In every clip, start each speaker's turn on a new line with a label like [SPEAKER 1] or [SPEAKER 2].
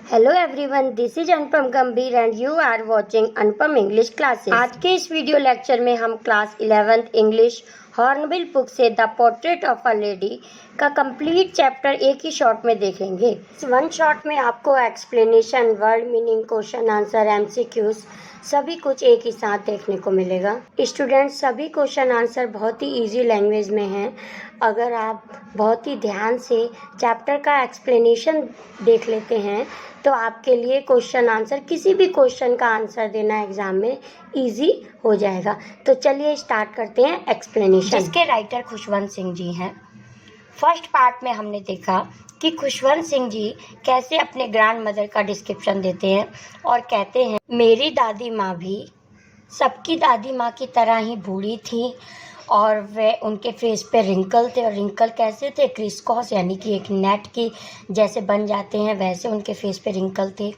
[SPEAKER 1] Hello everyone, this is Anupam Gambhir and you are watching Anupam English classes. आज के इस video lecture में हम class 11th English Hornbill book से the portrait of a lady का complete chapter एक ही शॉट में देखेंगे। इस वन शॉट में आपको explanation, word meaning, question answer, MCQs सभी कुछ एक ही साथ देखने को मिलेगा। स्टूडेंट्स, सभी क्वेश्चन आंसर बहुत ही इजी लैंग्वेज में हैं। अगर आप बहुत ही ध्यान से चैप्टर का एक्सप्लेनेशन देख लेते हैं तो आपके लिए क्वेश्चन आंसर, किसी भी क्वेश्चन का आंसर देना एग्जाम में इजी हो जाएगा। तो चलिए स्टार्ट करते हैं एक्सप्लेनेशन, जिसके राइटर खुशवंत सिंह जी हैं। फर्स्ट पार्ट में हमने देखा कि खुशवंत सिंह जी कैसे अपने ग्रैंड मदर का डिस्क्रिप्शन देते हैं और कहते हैं, मेरी दादी माँ भी सबकी दादी माँ की तरह ही बूढ़ी थी और वे उनके फेस पे रिंकल थे। और रिंकल कैसे थे? क्रिसक्रॉस, यानी कि एक नेट की जैसे बन जाते हैं वैसे उनके फेस पे रिंकल थे।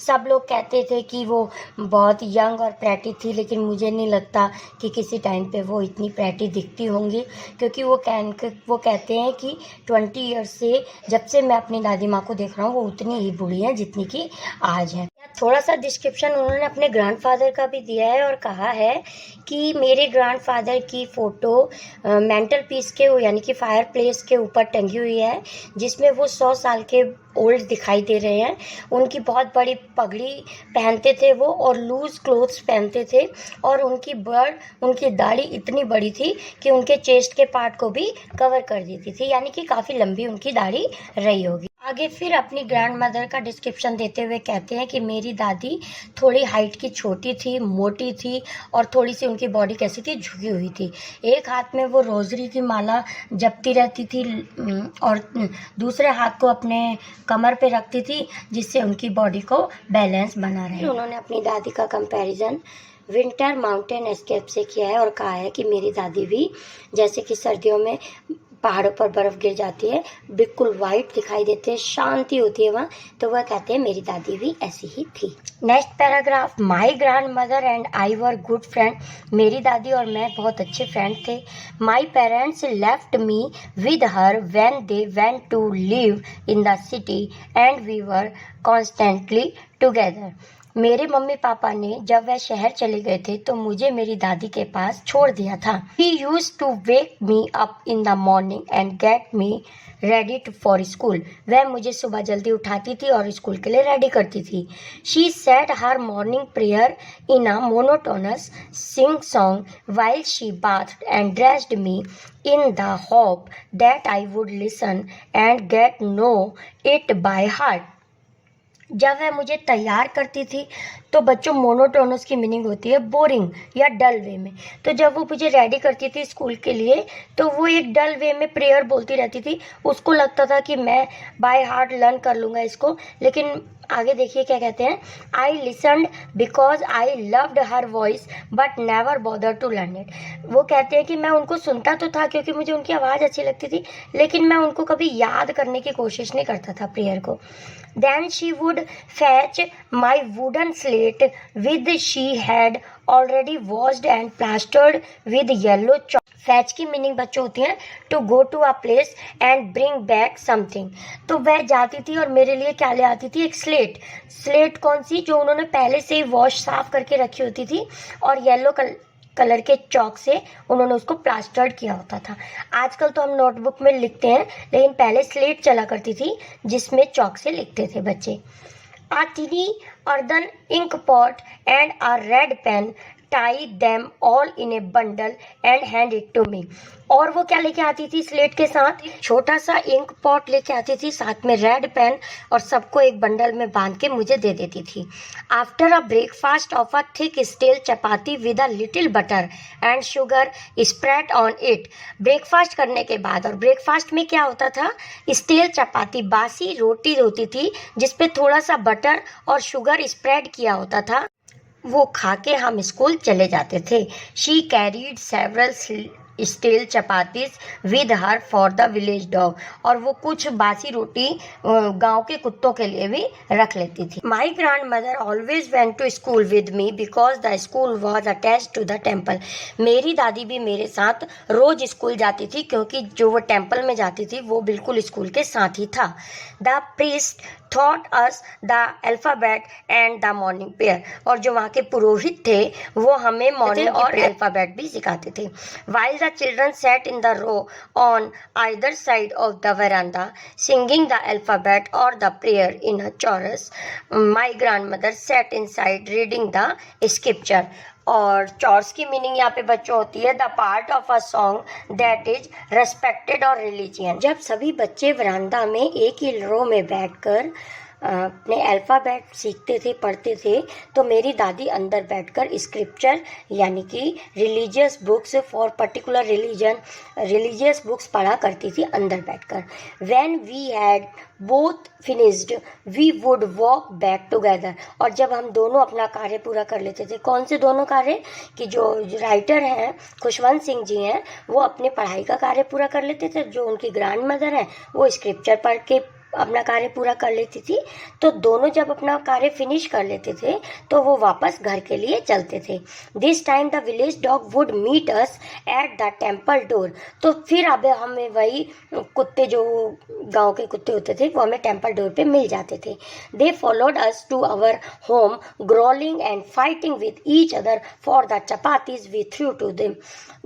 [SPEAKER 1] सब लोग कहते थे कि वो बहुत यंग और प्रेटी थी, लेकिन मुझे नहीं लगता कि किसी टाइम पे वो इतनी प्रेटी दिखती होंगी, क्योंकि वो कहते हैं कि 20 ईयर्स से जब से मैं अपनी दादी माँ को देख रहा हूँ वो उतनी ही बूढ़ी हैं जितनी कि आज है। थोड़ा सा डिस्क्रिप्शन उन्होंने अपने ग्रैंडफादर का भी दिया है और कहा है कि मेरे ग्रैंडफादर की फ़ोटो मेंटल पीस के यानी कि फायर प्लेस के ऊपर टंगी हुई है, जिसमें वो 100 साल के ओल्ड दिखाई दे रहे हैं। उनकी बहुत बड़ी पगड़ी पहनते थे वो और लूज क्लोथ्स पहनते थे, और उनकी दाढ़ी इतनी बड़ी थी कि उनके चेस्ट के पार्ट को भी कवर कर देती थी, यानी कि काफ़ी लंबी उनकी दाढ़ी रही होगी। आगे फिर अपनी ग्रैंड मदर का डिस्क्रिप्शन देते हुए कहते हैं कि मेरी दादी थोड़ी हाइट की छोटी थी, मोटी थी और थोड़ी सी उनकी बॉडी कैसी थी, झुकी हुई थी। एक हाथ में वो रोजरी की माला जपती रहती थी और दूसरे हाथ को अपने कमर पे रखती थी, जिससे उनकी बॉडी को बैलेंस बना रहे। उन्होंने अपनी दादी का कंपैरिजन विंटर माउंटेन एस्केप से किया है और कहा है कि मेरी दादी भी जैसे कि सर्दियों में पहाड़ों पर बर्फ गिर जाती है, बिल्कुल वाइट दिखाई देते हैं, शांति होती है वहाँ, तो वह कहते हैं मेरी दादी भी ऐसी ही थी। Next paragraph, my grandmother and I were good friend. मेरी दादी और मैं बहुत अच्छे फ्रेंड थे। My parents left me with her when they went to live in the city and we were constantly together. मेरे मम्मी पापा ने जब वह शहर चले गए थे तो मुझे मेरी दादी के पास छोड़ दिया था। He used to wake me up in the morning and get me ready for school. वह मुझे सुबह जल्दी उठाती थी और स्कूल के लिए रेडी करती थी। She said her morning prayer in a monotonous sing song while she bathed and dressed me in the hope that I would listen and get know it by heart. जब वह मुझे तैयार करती थी तो बच्चों, मोनोटोनस की मीनिंग होती है बोरिंग या डल वे में। तो जब वो मुझे रेडी करती थी स्कूल के लिए तो वो एक डल वे में प्रेयर बोलती रहती थी। उसको लगता था कि मैं बाय हार्ट लर्न कर लूँगा इसको, लेकिन आगे देखिए क्या कहते हैं, I listened because I loved her voice but never bother to learn it. वो कहते हैं कि मैं उनको सुनता तो था क्योंकि मुझे उनकी आवाज़ अच्छी लगती थी, लेकिन मैं उनको कभी याद करने की कोशिश नहीं करता था प्रेयर को। Then she would fetch my wooden slate with she had already washed and plastered with yellow chalk. Fetch की मीनिंग बच्चों होती है to go to a place and bring back something. तो वह जाती थी और मेरे लिए क्या ले आती थी? एक स्लेट कौन सी? जो उन्होंने पहले से ही वॉश साफ करके रखी होती थी और येलो कलर के चौक से उन्होंने उसको प्लास्टर्ड किया होता था। आजकल तो हम नोटबुक में लिखते हैं, लेकिन पहले स्लेट चला करती थी जिसमें चौक से लिखते थे बच्चे। A tiny earthen ink pot and a red pen, tie them all in a bundle and hand it to me. और वो क्या लेके आती थी स्लेट के साथ? छोटा सा इंक पॉट लेके आती थी, साथ में रेड पेन, और सबको एक बंडल में बांध के मुझे दे देती थी। After a breakfast of a thick steel chapati with a little butter and sugar spread on it. Breakfast करने के बाद, और ब्रेकफास्ट में क्या होता था? स्टील चपाती, बासी रोटी होती थी जिसपे थोड़ा सा बटर और शुगर स्प्रेड किया होता था, वो खा के हम स्कूल चले जाते थे। She carried several steel chapatis with her for the village dog. और वो कुछ बासी रोटी गांव के कुत्तों के लिए भी रख लेती थी। My grandmother always went to school with me because the school was attached to the temple. मेरी दादी भी मेरे साथ रोज स्कूल जाती थी क्योंकि जो वो टेम्पल में जाती थी वो बिल्कुल स्कूल के साथ ही था। The priest taught us the alphabet and the morning prayer. और जो वहाँ के पुरोहित थे वो हमें मॉर्निंग और अल्फाबेट भी सिखाते थे. While the children sat in the row on either side of the veranda singing the alphabet or the prayer in a chorus, my grandmother sat inside reading the scripture. और चॉर्स की meaning यहाँ पे बच्चों होती है the part of a song that is respected और religion. जब सभी बच्चे वरांदा में एक ही रो में बैठकर अपने अल्फ़ाबेट सीखते थे, पढ़ते थे, तो मेरी दादी अंदर बैठकर स्क्रिप्चर यानी कि religious books for particular religious books पढ़ा करती थी अंदर बैठकर. When we had both finished we would walk back together. और जब हम दोनों अपना कार्य पूरा कर लेते थे, कौन से दोनों कार्य, कि जो राइटर हैं खुशवंत सिंह जी हैं वो अपने पढ़ाई का कार्य पूरा कर लेते थे, जो उनकी ग्रैंड मदर हैं वो स्क्रिप्चर पढ़ के अपना कार्य पूरा कर लेती थी. तो दोनों जब अपना कार्य फिनिश कर लेते थे तो वो वापस घर के लिए चलते थे. This time the village dog would meet us at the temple door. तो फिर अब हमें वही कुत्ते जो गांव के कुत्ते होते थे वो हमें टेम्पल डोर पे मिल जाते थे. They followed us to our home growling and fighting with each other for the chapatis we threw to them.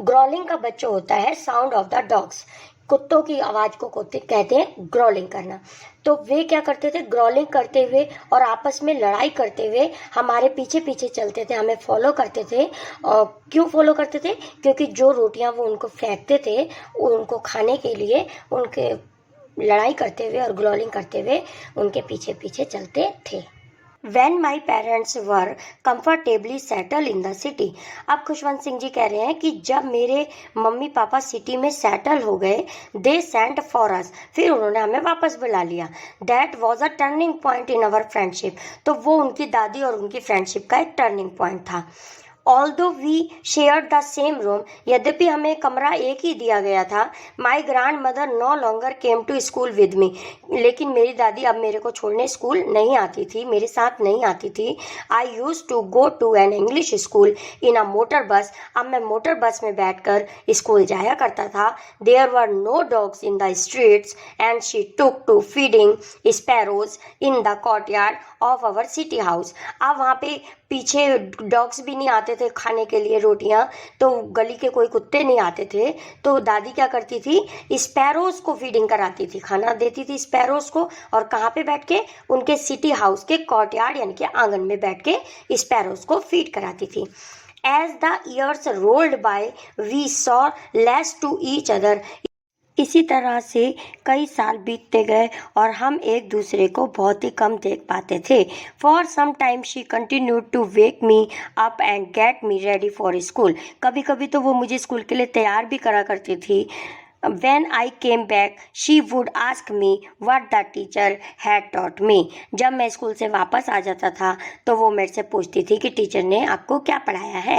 [SPEAKER 1] Growling का बच्चा होता है साउंड ऑफ द डॉग्स. कुत्तों की आवाज़ को कहते हैं ग्रोलिंग करना. तो वे क्या करते थे, ग्रोलिंग करते हुए और आपस में लड़ाई करते हुए हमारे पीछे पीछे चलते थे, हमें फॉलो करते थे. और क्यों फॉलो करते थे, क्योंकि जो रोटियां वो उनको फेंकते थे उनको खाने के लिए उनके लड़ाई करते हुए और ग्रोलिंग करते हुए उनके पीछे पीछे चलते थे. When my parents were comfortably settled in the city. अब खुशवंत सिंह जी कह रहे हैं कि जब मेरे मम्मी पापा सिटी में सेटल हो गए, they sent for us, फिर उन्होंने हमें वापस बुला लिया. That was a turning point in our friendship. तो वो उनकी दादी और उनकी फ्रेंडशिप का एक टर्निंग पॉइंट था. Although we shared the same room, यद्यपि हमें कमरा एक ही दिया गया था, my grandmother no longer came to school with me. लेकिन मेरी दादी अब मेरे को छोड़ने स्कूल नहीं आती थी, मेरे साथ नहीं आती थी. I used to go to an English school in a motor bus. अब मैं मोटर बस में बैठकर स्कूल जाया करता था. There were no dogs in the streets and she took to feeding sparrows in the courtyard of our city house. अब वहाँ पे पीछे डॉग्स भी नहीं आते थे खाने के लिए रोटियां, तो गली के कोई कुत्ते नहीं आते थे. तो दादी क्या करती थी, स्पैरोज को फीडिंग कराती थी, खाना देती थी स्पैरोज को. और कहाँ पे बैठ के, उनके सिटी हाउस के कोर्टयार्ड यानी कि आंगन में बैठ के स्पैरोज को फीड कराती थी. As the years rolled by, we saw less to each other. इसी तरह से कई साल बीतते गए और हम एक दूसरे को बहुत ही कम देख पाते थे. For some time she continued to wake me up and get me ready for school. कभी कभी तो वो मुझे स्कूल के लिए तैयार भी करा करती थी. When I came back, she would ask me what the teacher had taught me. जब मैं स्कूल से वापस आ जाता था तो वो मेरे से पूछती थी कि टीचर ने आपको क्या पढ़ाया है.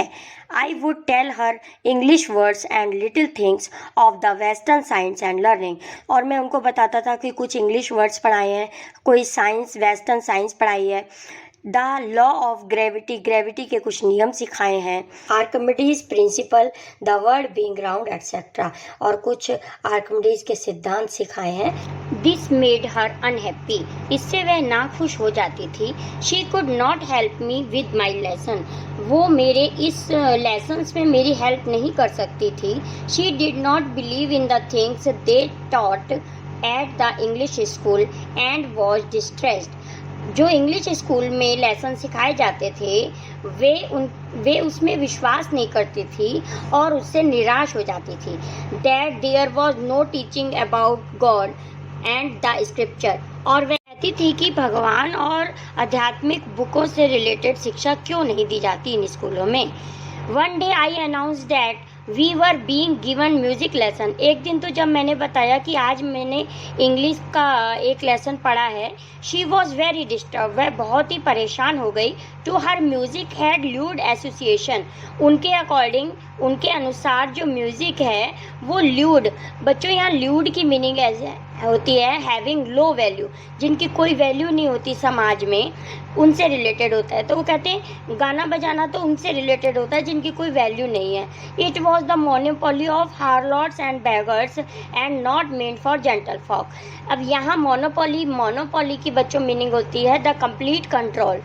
[SPEAKER 1] I would tell her English words and little things of the Western science and learning. और मैं उनको बताता था कि कुछ इंग्लिश वर्ड्स पढ़ाए हैं, कोई साइंस, वेस्टर्न साइंस पढ़ाई है. द लॉ ऑफ ग्रेविटी के कुछ नियम सिखाए हैं. Archimedes principal, the world being round etcetera, और कुछ आर्किमिडीज के सिद्धांत सिखाए हैं. This made her unhappy. इससे वह नाखुश हो जाती थी. She could not help me with my lesson. वो मेरे इस लेसन्स में मेरी हेल्प नहीं कर सकती थी. She did not believe in the things they taught at the English school and was distressed. जो इंग्लिश स्कूल में लेसन सिखाए जाते थे वे उसमें विश्वास नहीं करती थी और उससे निराश हो जाती थी. That there was no teaching about God and the scripture. और वह कहती थी कि भगवान और आध्यात्मिक बुकों से रिलेटेड शिक्षा क्यों नहीं दी जाती इन स्कूलों में. One day I announce that we were being given music lesson. एक दिन तो जब मैंने बताया कि आज मैंने इंग्लिश का एक लेसन पढ़ा है, शी वॉज वेरी डिस्टर्ब. वह बहुत ही परेशान हो गई. To her music had lewd association. उनके अकॉर्डिंग, उनके अनुसार जो म्यूजिक है वो ल्यूड. बच्चों यहाँ ल्यूड की मीनिंग होती है हैविंग लो वैल्यू, जिनकी कोई वैल्यू नहीं होती समाज में, उनसे रिलेटेड होता है। तो वो कहते हैं गाना बजाना तो उनसे रिलेटेड होता है जिनकी कोई वैल्यू नहीं है। It was the monopoly of harlots and beggars and not made for gentle folk. अब यहाँ मोनोपोली की बच्चों मीनिंग होती है the complete control,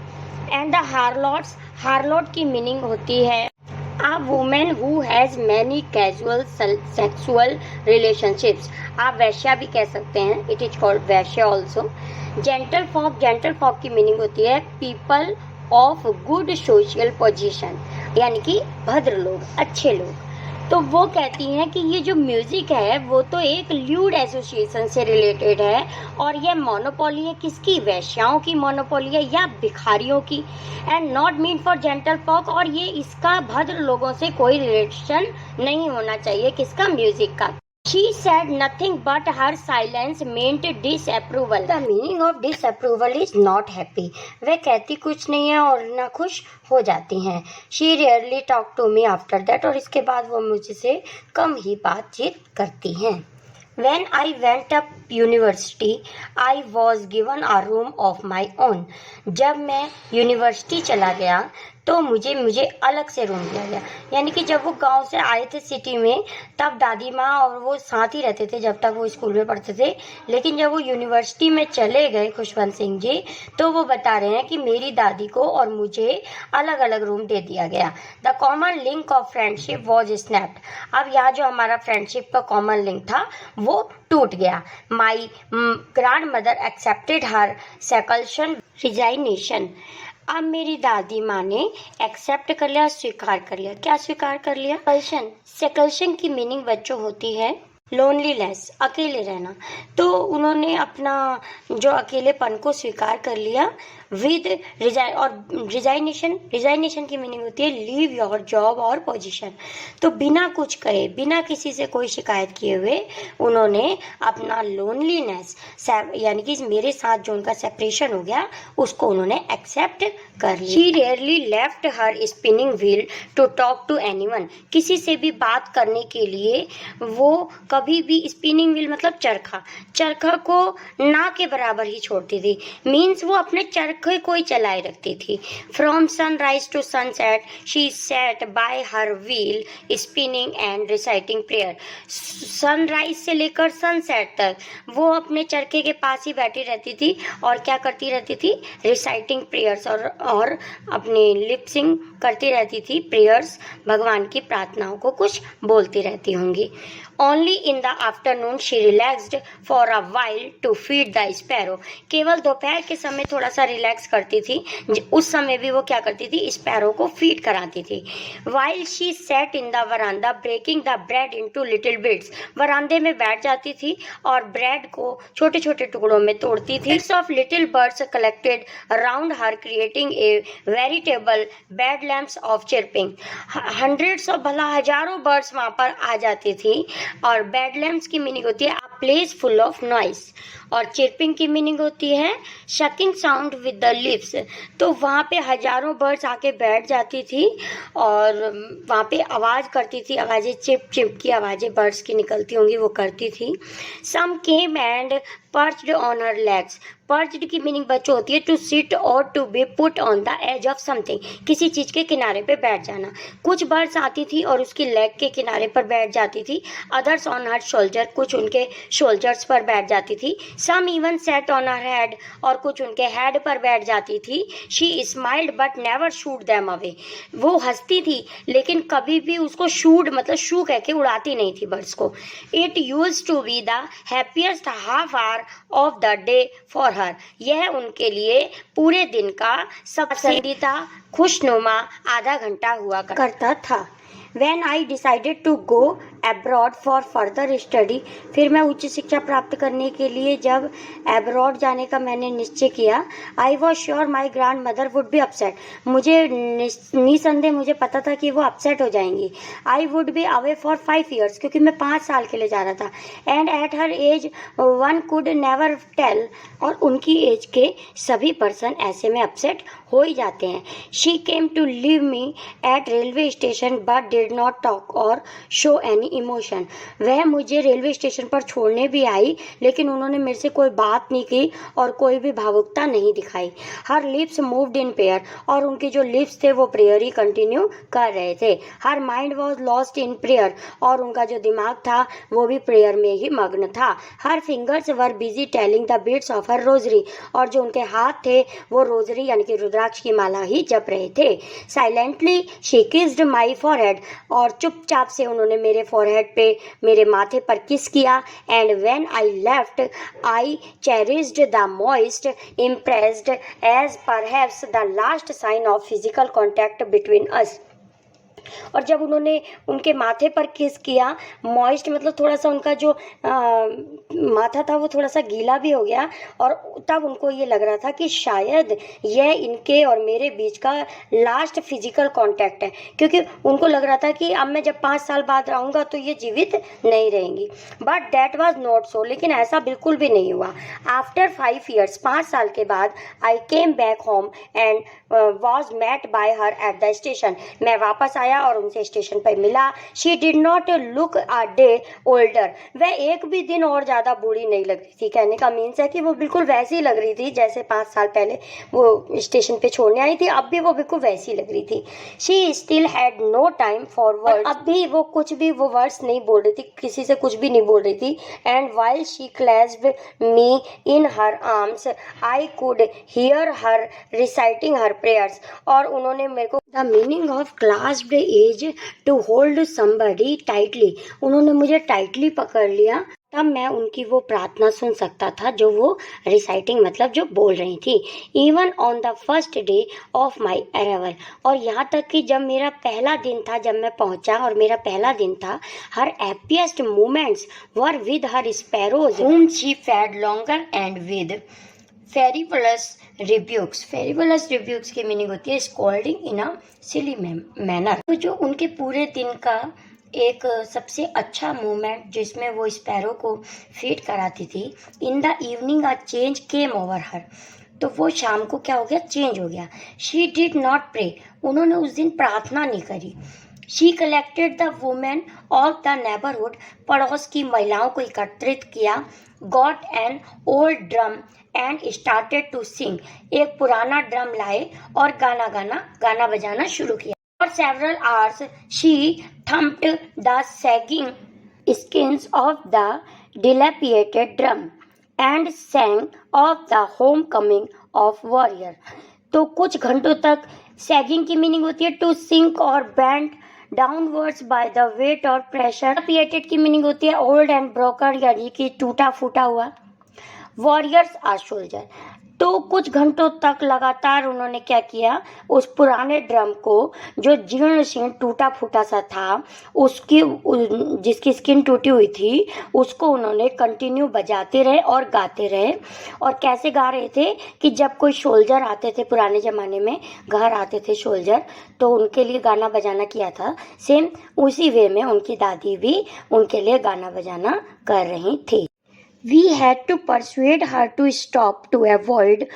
[SPEAKER 1] and the harlot की मीनिंग होती है a woman who has many casual sexual relationships। आप वैश्या भी कह सकते हैं, इट इज कॉल्ड वैश्या ऑल्सो। जेंटल फॉक की मीनिंग होती है people of good social position, यानी कि भद्र लोग, अच्छे लोग। तो वो कहती हैं कि ये जो म्यूजिक है वो तो एक ल्यूड एसोसिएशन से रिलेटेड है, और ये मोनोपोली है किसकी, वैश्याओं की मोनोपोली है या भिखारियों की, and not mean for gentle folk, और ये इसका भद्र लोगों से कोई रिलेशन नहीं होना चाहिए, किसका, म्यूजिक का। She said nothing but her silence meant disapproval। The meaning of disapproval is not happy। वह कहती कुछ नहीं है और ना खुश हो जाती हैं। She rarely talked to me after that। और इसके बाद वो मुझसे कम ही बातचीत करती हैं। When I went up university, I was given a room of my own। जब मैं यूनिवर्सिटी चला गया तो मुझे अलग से रूम दिया गया, यानी कि जब वो गांव से आए थे सिटी में तब दादी माँ और वो साथ ही रहते थे जब तक वो स्कूल में पढ़ते थे, लेकिन जब वो यूनिवर्सिटी में चले गए खुशवंत सिंह जी, तो वो बता रहे हैं कि मेरी दादी को और मुझे अलग अलग रूम दे दिया गया। The common link of friendship was snapped. अब यहाँ जो हमारा फ्रेंडशिप का कॉमन लिंक था वो टूट गया। My grandmother accepted her seclusion resignation. अब मेरी दादी माँ ने एक्सेप्ट कर लिया, स्वीकार कर लिया। क्या स्वीकार कर लिया, सेकल्शन की मीनिंग बच्चों होती है लोनलीनेस, अकेले रहना। तो उन्होंने अपना जो अकेलेपन को स्वीकार कर लिया विद रिजाइनेशन की मीनिंग होती है लीव योर जॉब और पोजीशन। तो बिना कुछ कहे, बिना किसी से कोई शिकायत किए हुए उन्होंने अपना लोनलीनेस, यानी कि मेरे साथ जो उनका सेपरेशन हो गया, उसको उन्होंने एक्सेप्ट कर लिया। She rarely left her spinning wheel to talk to anyone. किसी से भी बात करने के लिए वो कभी भी, स्पिनिंग व्हील मतलब चरखा को ना के बराबर ही छोड़ती थी, मीन्स वो अपने चरखे को ही चलाए रखती थी। From sunrise to sunset she sat by her wheel spinning and reciting prayer. Sunrise से लेकर सनसेट तक वो अपने चरखे के पास ही बैठी रहती थी और क्या करती रहती थी, रिसाइटिंग प्रेयर्स, और अपनी लिपसिंग करती रहती थी, प्रेयर्स, भगवान की प्रार्थनाओं को कुछ बोलती रहती होंगी। Only in the afternoon she relaxed for a while to feed the sparrow. केवल दोपहर के समय थोड़ा सा रिलैक्स करती थी, उस समय भी वो क्या करती थी, स्पैरो को फीड कराती थी। While she sat in the verandah breaking the bread into little bits. वरांदे में बैठ जाती थी और ब्रेड को छोटे छोटे टुकड़ों में तोड़ती थी। Bits of little birds collected around her creating a veritable bed lamps of chirping. Hundreds of, भला हजारों बर्ड्स वहां पर आ जाती थी। और बेड लैम्प्स की मीनिंग होती है a place full of noise, और चिरपिंग की मीनिंग होती है शकिंग साउंड विद द लिप्स। तो वहाँ पे हजारों बर्ड्स आके बैठ जाती थी और वहाँ पे आवाज़ करती थी, आवाज़ें चिप चिप की आवाज़ें बर्ड्स की निकलती होंगी, वो करती थी। Some came and perched on her legs. Perched की मीनिंग बच्चों होती है टू सिट और to be put on the edge of something, किसी चीज़ के किनारे पे बैठ जाना। कुछ बर्ड्स आती थी और उसकी लेग के किनारे पर बैठ जाती थी। अदर्स ऑन हर शोल्डर, कुछ उनके शोल्डर्स पर बैठ जाती थी। Some even sat on her head, और कुछ उनके हेड पर बैठ जाती थी। She smiled but never shooed them away. वो हंसती थी लेकिन कभी भी उसको शूट मतलब शू कह के उड़ाती नहीं थी बर्ड्स को। It used to be the happiest half hour of the day for her. यह उनके लिए पूरे दिन का सबसे पसंदीदा खुशनुमा आधा घंटा हुआ करता था। When I decided to go abroad for further study, फिर मैं उच्च शिक्षा प्राप्त करने के लिए जब abroad जाने का मैंने निश्चय किया, I was sure my grandmother would be upset। मुझे निसंदेह मुझे पता था कि वो upset हो जाएंगी। I would be away for 5 years, क्योंकि मैं 5 साल के लिए जा रहा था। And at her age one could never tell, और उनकी एज के सभी पर्सन ऐसे में upset हो ही जाते हैं। She came to leave me at railway station but did not talk or show any emotion. वह मुझे रेलवे स्टेशन पर छोड़ने भी आई, लेकिन उन्होंने मेरे से कोई बात नहीं की और कोई भी भावुकता नहीं दिखाई। हर लिप्स मूव्ड इन प्रेयर, और उनके जो लिप्स थे वो प्रेयर ही कंटिन्यू कर रहे थे। Her mind was lost in prayer, और उनका जो दिमाग था वो भी प्रेयर में ही मग्न था। Her fingers were busy telling the beads of her rosary, और जो उनके हाथ थे वो रोजरी यानी कि रुद्राक्ष की माला ही जप रहे थे। Silently she kissed my forehead, और चुपचाप से उन्होंने मेरे फॉरहेड पे, मेरे माथे पर किस किया। And when I left I cherished the most impressed as perhaps the last sign of physical contact between us. और जब उन्होंने उनके माथे पर किस किया, मॉइस्ट मतलब थोड़ा सा उनका जो माथा था वो थोड़ा सा गीला भी हो गया, और तब उनको ये लग रहा था कि शायद यह इनके और मेरे बीच का लास्ट फिजिकल कांटेक्ट है, क्योंकि उनको लग रहा था कि अब मैं जब 5 साल बाद रहूँगा तो ये जीवित नहीं रहेंगी। But that was not so, लेकिन ऐसा बिल्कुल भी नहीं हुआ। आफ्टर 5 years, 5 साल के बाद, I came back home and was met by her at the station. मैं वापस आया और उनसे स्टेशन पर मिला। She did not look a day older, वह एक भी दिन और ज़्यादा बूढ़ी नहीं लग रही थी। कहने का मीन्स है कि वो बिल्कुल वैसी ही लग रही थी जैसे 5 साल पहले वो स्टेशन पे छोड़ने आई थी, अब भी वो बिल्कुल वैसी लग रही थी। She still had no time for words, अब भी वो कुछ भी वो वर्ड्स नहीं बोल रही थी, किसी से कुछ भी नहीं बोल रही थी। And while she clasped me in her arms I could hear her reciting her prayers, और उन्होंने मेरे को the meaning of clasped is to hold somebody tightly, उन्होंने मुझे टाइटली पकड़ लिया, तब मैं उनकी वो प्रार्थना सुन सकता था जो वो रिसाइटिंग मतलब जो बोल रही थी। Even on the first day of my arrival, और यहाँ तक कि जब मेरा पहला दिन था, जब मैं पहुंचा और मेरा पहला दिन था, her happiest moments were with her sparrows whom she fed longer and with frivolous rebukes. Frivolous rebukes की मीनिंग होती है स्कॉल्डिंग इन अ सिली मैनर। तो जो उनके पूरे दिन का एक सबसे अच्छा मोमेंट जिसमें वो स्पैरो को फीड कराती थी, in the evening a change came over हर, तो वो शाम को क्या हो गया, चेंज हो गया। शी डिड नॉट प्रे, उन्होंने उस दिन प्रार्थना नहीं करी। She collected the women of the neighbourhood, पड़ोस की महिलाओं को एकत्रित किया। Got an old drum and started to sing, एक पुराना ड्रम लाए और गाना बजाना शुरू किया। For several hours she thumped the sagging skins of the dilapidated drum and sang of the homecoming of warrior। तो कुछ घंटों तक सैगिंग की मीनिंग होती है टू सिंक और bend downwards by the weight और प्रेशर। डिलापिडेटेड की मीनिंग होती है ओल्ड एंड ब्रोकन, यानी कि टूटा फूटा हुआ। वॉरियर्स आर सोल्जर, तो कुछ घंटों तक लगातार उन्होंने क्या किया, उस पुराने ड्रम को जो जीर्ण शीर्ण टूटा फूटा सा था, उसकी जिसकी स्किन टूटी हुई थी, उसको उन्होंने कंटिन्यू बजाते रहे और गाते रहे। और कैसे गा रहे थे कि जब कोई सोल्जर आते थे, पुराने ज़माने में घर आते थे सोल्जर, तो उनके लिए गाना बजाना किया था। सेम उसी वे में उनकी दादी भी उनके लिए गाना बजाना कर रही थी। We had to persuade her to stop to avoid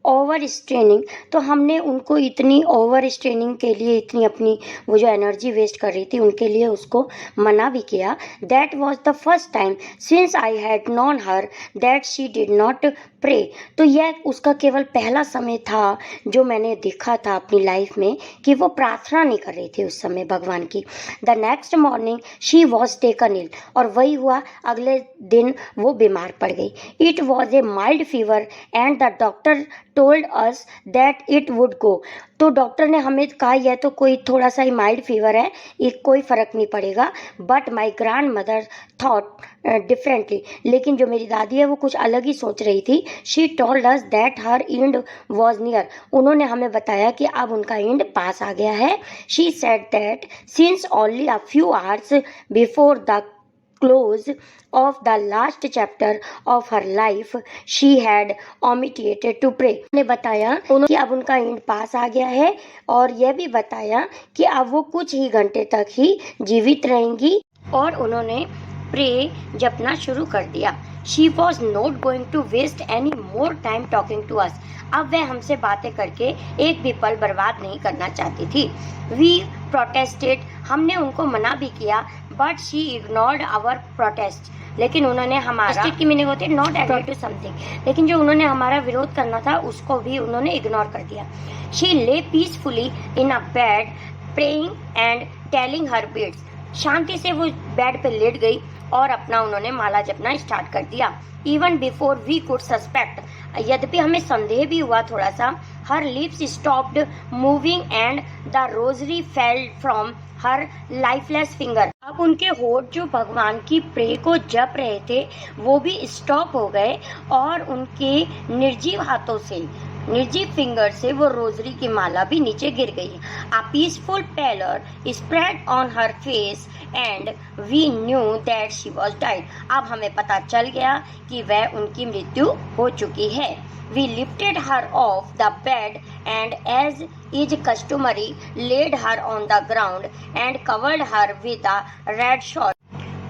[SPEAKER 1] over straining, तो हमने उनको इतनी ओवर स्ट्रेनिंग के लिए, इतनी अपनी वो जो एनर्जी वेस्ट कर रही थी उनके लिए उसको मना भी किया। That was the first time since I had known her that she did not pray, तो यह उसका केवल पहला समय था जो मैंने देखा था अपनी लाइफ में कि वो प्रार्थना नहीं कर रही थी उस समय भगवान की। The next morning she was taken ill, और वही हुआ, अगले दिन वो बीमार पड़ गई। It was a mild fever and the doctor told us that it would go, तो डॉक्टर ने हमें कहा यह तो कोई थोड़ा सा ही माइल्ड फीवर है, ये कोई फ़र्क नहीं पड़ेगा। But my grand mother thought differently, लेकिन जो मेरी दादी है वो कुछ अलग ही सोच रही थी। She told us that her end was near, उन्होंने हमें बताया कि अब उनका एंड पास आ गया है। She said that since only a few hours before the close of the last chapter of her life she had omitted to pray, ने बताया कि अब उनका एंड पास आ गया है, और यह भी बताया कि अब वो कुछ ही घंटे तक ही जीवित रहेंगी, और उन्होंने प्रे जपना शुरू कर दिया। She was not going to waste any more time talking to us, अब वह हमसे बातें करके एक भी पल बर्बाद नहीं करना चाहती थी। We protested हमने उनको मना भी किया, but she ignored our protest. लेकिन उन्होंने हमारा की मीनिंग होती है नॉट एग्री टू समथिंग, लेकिन जो उन्होंने हमारा विरोध करना था उसको भी उन्होंने इग्नोर कर दिया। She lay peacefully in a bed praying and telling her beads. शांति से वो बेड पे लेट गई और अपना उन्होंने माला जपना स्टार्ट कर दिया। Even before we could suspect, यद्यपि हमें संदेह भी हुआ थोड़ा सा, her lips stopped moving and the rosary fell from her lifeless finger. अब उनके होठ जो भगवान की प्रे को जप रहे थे वो भी स्टॉप हो गए और उनके निर्जीव हाथों से, निर्जीव फिंगर से वो रोजरी की माला भी नीचे गिर गई। A peaceful pallor spread on her face and we knew that she was died. अब हमें पता चल गया कि वह उनकी मृत्यु हो चुकी है। We lifted her off the bed and as is customary laid her on the ground and covered her with a red shawl.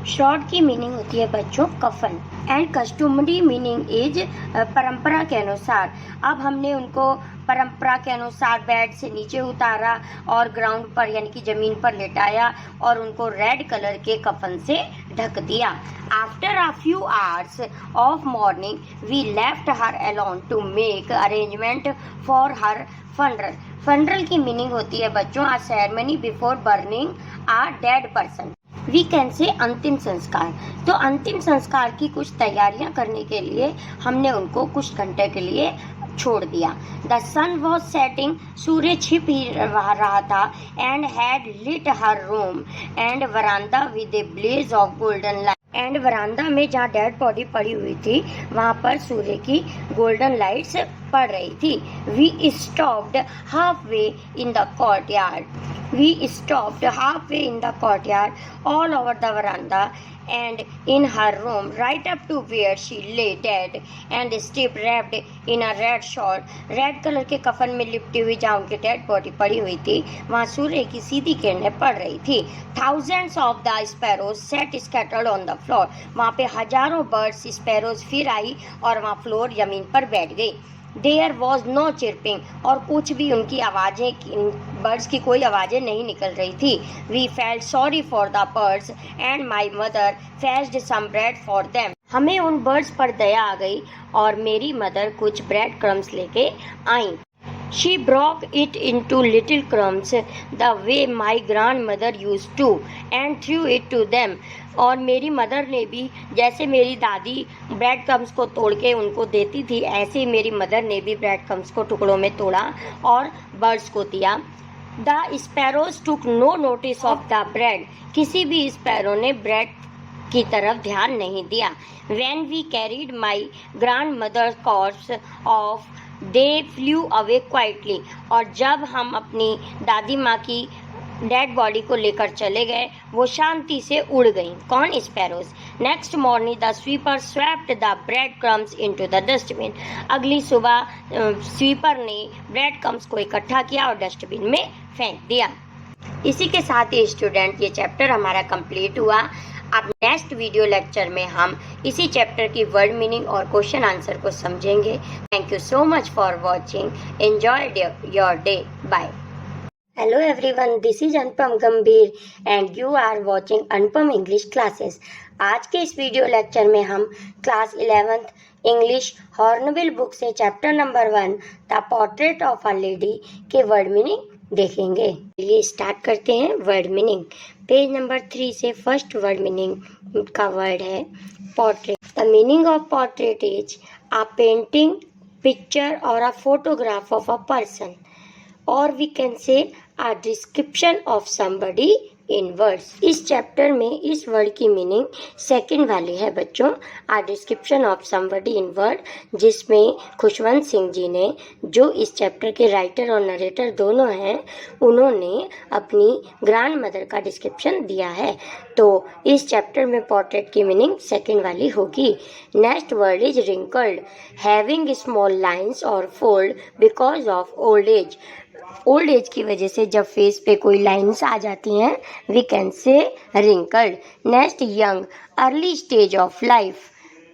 [SPEAKER 1] Short की मीनिंग होती है बच्चों कफन, एंड कस्टमरी मीनिंग इज परंपरा के अनुसार। अब हमने उनको परंपरा के अनुसार बेड से नीचे उतारा और ग्राउंड पर यानी कि जमीन पर लेटाया और उनको रेड कलर के कफन से ढक दिया। After a few hours of mourning we left her alone to make arrangement for her funeral. Funeral की मीनिंग होती है बच्चों a ceremony before burning a dead person. We can say अंतिम संस्कार। तो अंतिम संस्कार की कुछ तैयारियां करने के लिए हमने उनको कुछ घंटे के लिए छोड़ दिया। द सन वॉज सेटिंग, सूर्य छिप ही रहा था, and had lit her room and verandah with a blaze of golden light. And verandah में जहाँ डेड बॉडी पड़ी हुई थी वहाँ पर सूर्य की गोल्डन लाइट्स पड़ रही थी। We stopped halfway in the courtyard. We stopped halfway in the courtyard, all over the veranda, and in her room, right up to where she lay dead and still wrapped in a red shawl. Red colour के कफन में लिपटी हुई जहाँ उनकी dead body पड़ी हुई थी वहाँ सूर्य की सीधी किरणें पड़ रही थी। Thousands of the sparrows sat scattered on the floor. वहाँ पे हजारों बर्ड्स स्पैरोज फिर आई और वहाँ फ्लोर जमीन पर बैठ गई। There was no chirping, और कुछ भी उनकी आवाज़ें, बर्ड्स की कोई आवाज़ें नहीं निकल रही थी। We felt sorry for the birds and my mother fetched some bread for them. हमें उन बर्ड्स पर दया आ गई और मेरी मदर कुछ ब्रेड क्रम्स लेके आई। She broke it into little crumbs the way my grandmother used to and threw it to them. और मेरी मदर ने भी, जैसे मेरी दादी ब्रेड क्रम्स को तोड़ के उनको देती थी, ऐसे ही मेरी मदर ने भी ब्रेड क्रम्स को टुकड़ों में तोड़ा और बर्ड्स को दिया। The sparrows took no notice of the bread. किसी भी स्पैरो ने ब्रेड की तरफ ध्यान नहीं दिया। When we carried my grandmother's corpse off, they flew away quietly. और जब हम अपनी दादी माँ की डेड बॉडी को लेकर चले गए वो शांति से उड़ गई। कौन? Sparrows. Next morning the sweeper swept the bread crumbs into the dustbin. अगली सुबह स्वीपर ने ब्रेड क्रम्स को इकट्ठा किया और डस्टबिन में फेंक दिया। इसी के साथ ही स्टूडेंट ये चैप्टर हमारा कंप्लीट हुआ। अब नेक्स्ट वीडियो लेक्चर में हम इसी चैप्टर की वर्ड मीनिंग और क्वेश्चन आंसर को समझेंगे। Thank you so much for watching. Enjoy your day. Bye. Hello everyone, this is Anupam Gambhir and you are watching Anupam English classes. आज के इस वीडियो लेक्चर में हम class 11th English Hornbill book से chapter number 1 the portrait of a lady के word meaning देखेंगे। ये start करते हैं वर्ड मीनिंग। पेज नंबर 3 से फर्स्ट वर्ड मीनिंग का वर्ड है portrait. The meaning of portrait is a painting, picture और a photograph of a person, और we can say a description of somebody in words। इस chapter में इस word की meaning second वाली है बच्चों, a description of somebody in word, जिसमें खुशवंत सिंह जी ने, जो इस चैप्टर के राइटर और नरेटर दोनों हैं, उन्होंने अपनी ग्रैंड मदर का डिस्क्रिप्शन दिया है। तो इस चैप्टर में पोर्ट्रेट की मीनिंग सेकंड वाली होगी। Next word is wrinkled, having small lines और fold because of old age. Old age की वजह से जब फेस पे कोई लाइन्स आ जाती हैं we can say wrinkled. Next young, early stage of life,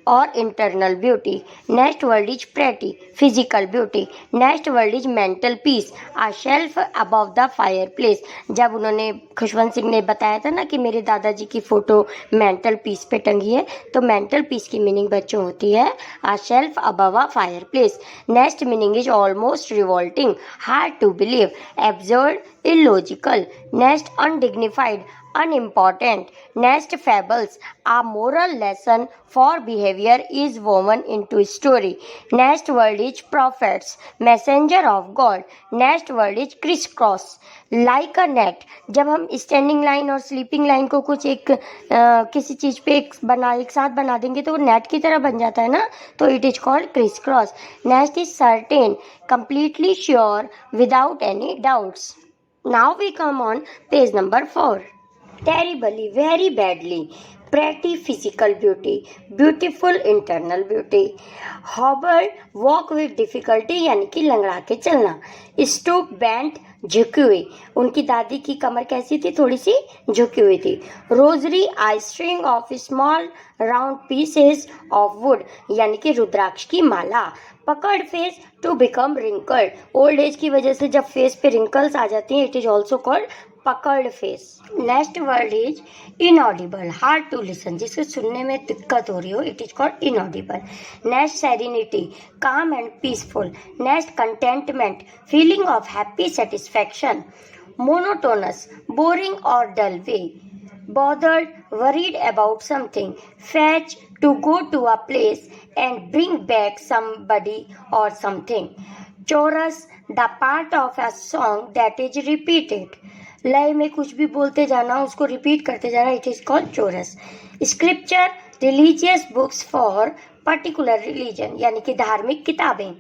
[SPEAKER 1] or internal beauty. Next word is pretty, physical beauty. Next word is mental peace, a shelf above the fireplace. जब उन्होंने खुशवंत सिंह ने बताया था ना कि मेरे दादाजी की फोटो मेंटल पीस पे टंगी है, तो मेंटल पीस की मीनिंग बच्चों होती है a shelf above a fireplace. Next meaning is almost revolting, hard to believe, absurd, illogical. Next undignified, unimportant. Next fables, a moral lesson for behavior is woven into story. Next word is prophets, messenger of God. Next word is crisscross, like a net. जब हम standing line और sleeping line को कुछ एक किसी चीज पे एक साथ बना देंगे तो वो नेट की तरह बन जाता है ना, तो it is called criss cross. Next is certain, completely sure, without any doubts. Now we come on page number 4. Terribly, very badly, pretty physical beauty, beautiful internal beauty. Hobbled, walk with difficulty यानी कि लंगड़ा के चलना. Stoop, bent, झुकी हुई. उनकी दादी की कमर कैसी थी, थोड़ी सी झुकी हुई थी. Rosary, a string of small round pieces of wood यानी कि रुद्राक्ष की माला. पकड़ face, to become wrinkled, old age की वजह से जब फेस पे रिंकल्स आ जाती हैं, it is also called puckered face. Next word is inaudible, hard to listen, जिसको सुनने में दिक्कत हो रही हो, it is called inaudible. Next serenity, calm and peaceful. Next contentment, feeling of happy satisfaction. Monotonous, boring और dull way. bothered, worried about something. Fetch, to go to a place and bring back somebody or something. Chorus, the part of a song that is repeated. लय में कुछ भी बोलते जाना, उसको repeat करते जाना, it is called chorus. Scripture, religious books for particular religion यानी कि धार्मिक किताबें.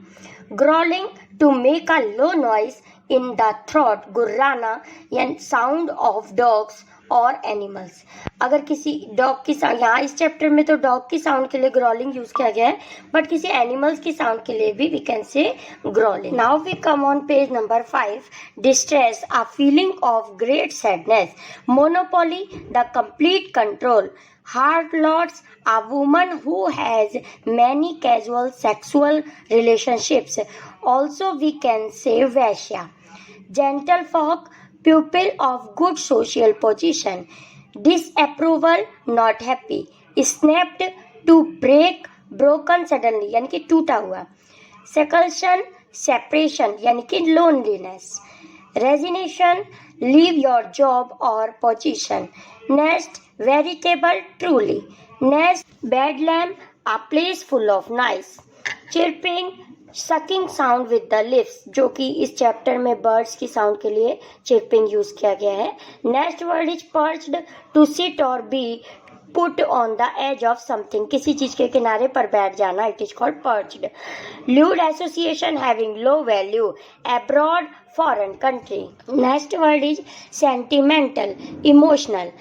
[SPEAKER 1] Growling, to make a low noise in the throat. गुर्राना यानी साउंड ऑफ डॉग्स और एनिमल्स. अगर किसी डॉग की साउंड, यहाँ इस चैप्टर में तो डॉग की साउंड के लिए ग्रॉलिंग यूज किया गया है, बट किसी एनिमल्स की साउंड के लिए भी we can say growling. Now we come on page number 5. Distress, a feeling of great sadness. Monopoly, the complete control. Harlots, a woman who has many casual sexual relationships. Also we can say Vaishya. Gentlefolk, pupil of good social position. Disapproval, not happy. Snapped, to break, broken suddenly यानी कि टूटा हुआ. Seclusion, separation यानी कि loneliness. Resignation, leave your job or position. Next, veritable, truly. Next, bedlam, a place full of noise. Chirping, sucking sound with the lips, जो कि इस chapter में बर्ड्स की साउंड के लिए चिरपिंग यूज किया गया है. Next word is perched, to sit और be put on the edge of something, किसी चीज के किनारे पर बैठ जाना, it is called perched. Lewd association, having low value. Abroad, foreign country. Next word is sentimental, emotional.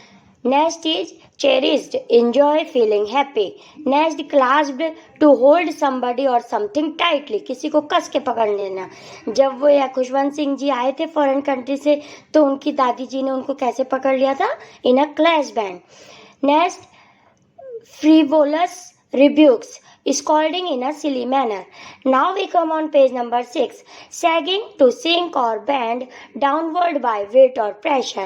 [SPEAKER 1] Next is cherished, enjoy, feeling happy. Next, clasped, to hold somebody or something tightly, किसी को कस के पकड़ लेना. जब वो या खुशवंत सिंह जी आए थे फॉरेन कंट्री से, तो उनकी दादी जी ने उनको कैसे पकड़ लिया था, in a clash band. Next, frivolous, rebukes, scolding in a silly manner. Now we come on page number 6. Sagging, to sink or bend downward by weight or pressure.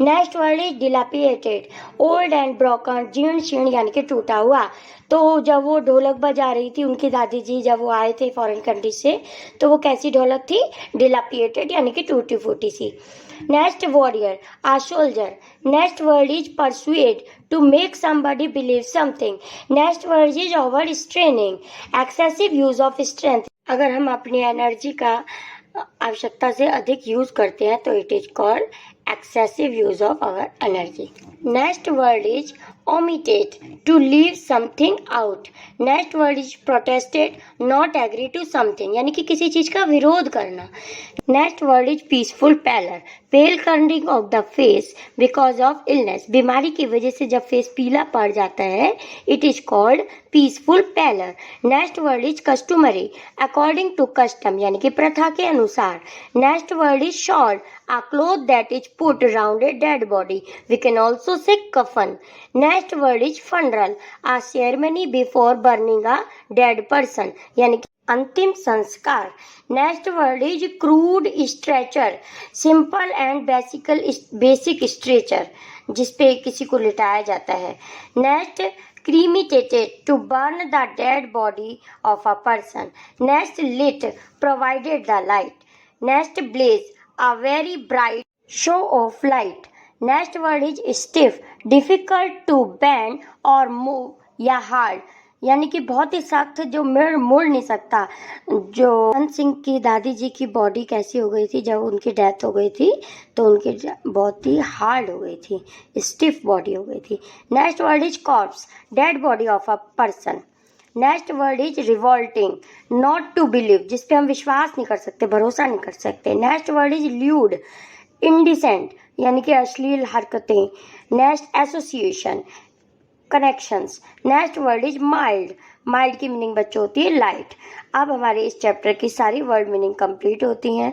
[SPEAKER 1] Next word is dilapidated, old and broken, जीर्ण शीर्ण यानी कि टूटा हुआ. तो जब वो ढोलक बजा रही थी उनकी दादी जी, जब वो आए थे फॉरेन कंट्री से, तो वो कैसी ढोलक थी, डिलापिएटेड यानी कि टूटी फूटी सी. Next, warrior, a soldier. Next word is persuade, to make somebody believe something. Next word is over straining, excessive use of strength. अगर हम अपनी एनर्जी का आवश्यकता से अधिक यूज करते हैं तो it is called excessive use of our energy. Next word is omitted, to leave something out. Next word is protested, not agree to something यानी कि किसी चीज का विरोध करना. Next word is peaceful pallor, pale coloring of the face because of illness. बीमारी की वजह से जब फेस पीला पड़ जाता है, it is called peaceful pallor. Next word is customary, according to custom यानी कि प्रथा के अनुसार. Next word is shawl, a cloth that is put around a dead body. We can also also say कफन. Next word is funeral, a ceremony before burning a dead person, यानी कि अंतिम संस्कार. Next word is crude stretcher, simple and basic stretcher, जिसपे किसी को लिटाया जाता है. Next cremated, to burn the dead body of a person. Next lit, provided the light. Next blaze, a very bright show of light. Next word is stiff, difficult to bend or move या hard, यानी कि बहुत ही सख्त, जो मुड़ नहीं सकता. जो हंस सिंह की दादी जी की बॉडी कैसी हो गई थी जब उनकी डेथ हो गई थी, तो उनकी बहुत ही हार्ड हो गई थी, स्टिफ बॉडी हो गई थी. Next word is corpse, dead body of a person. Next word is revolting, not to believe, जिसपे हम विश्वास नहीं कर सकते, भरोसा नहीं कर सकते. Next word is lewd, indecent, यानी कि अश्लील हरकतें. Next association, connections. Next word is mild, mild की मीनिंग बच्चों होती है लाइट. अब हमारे इस चैप्टर की सारी वर्ड मीनिंग कंप्लीट होती हैं.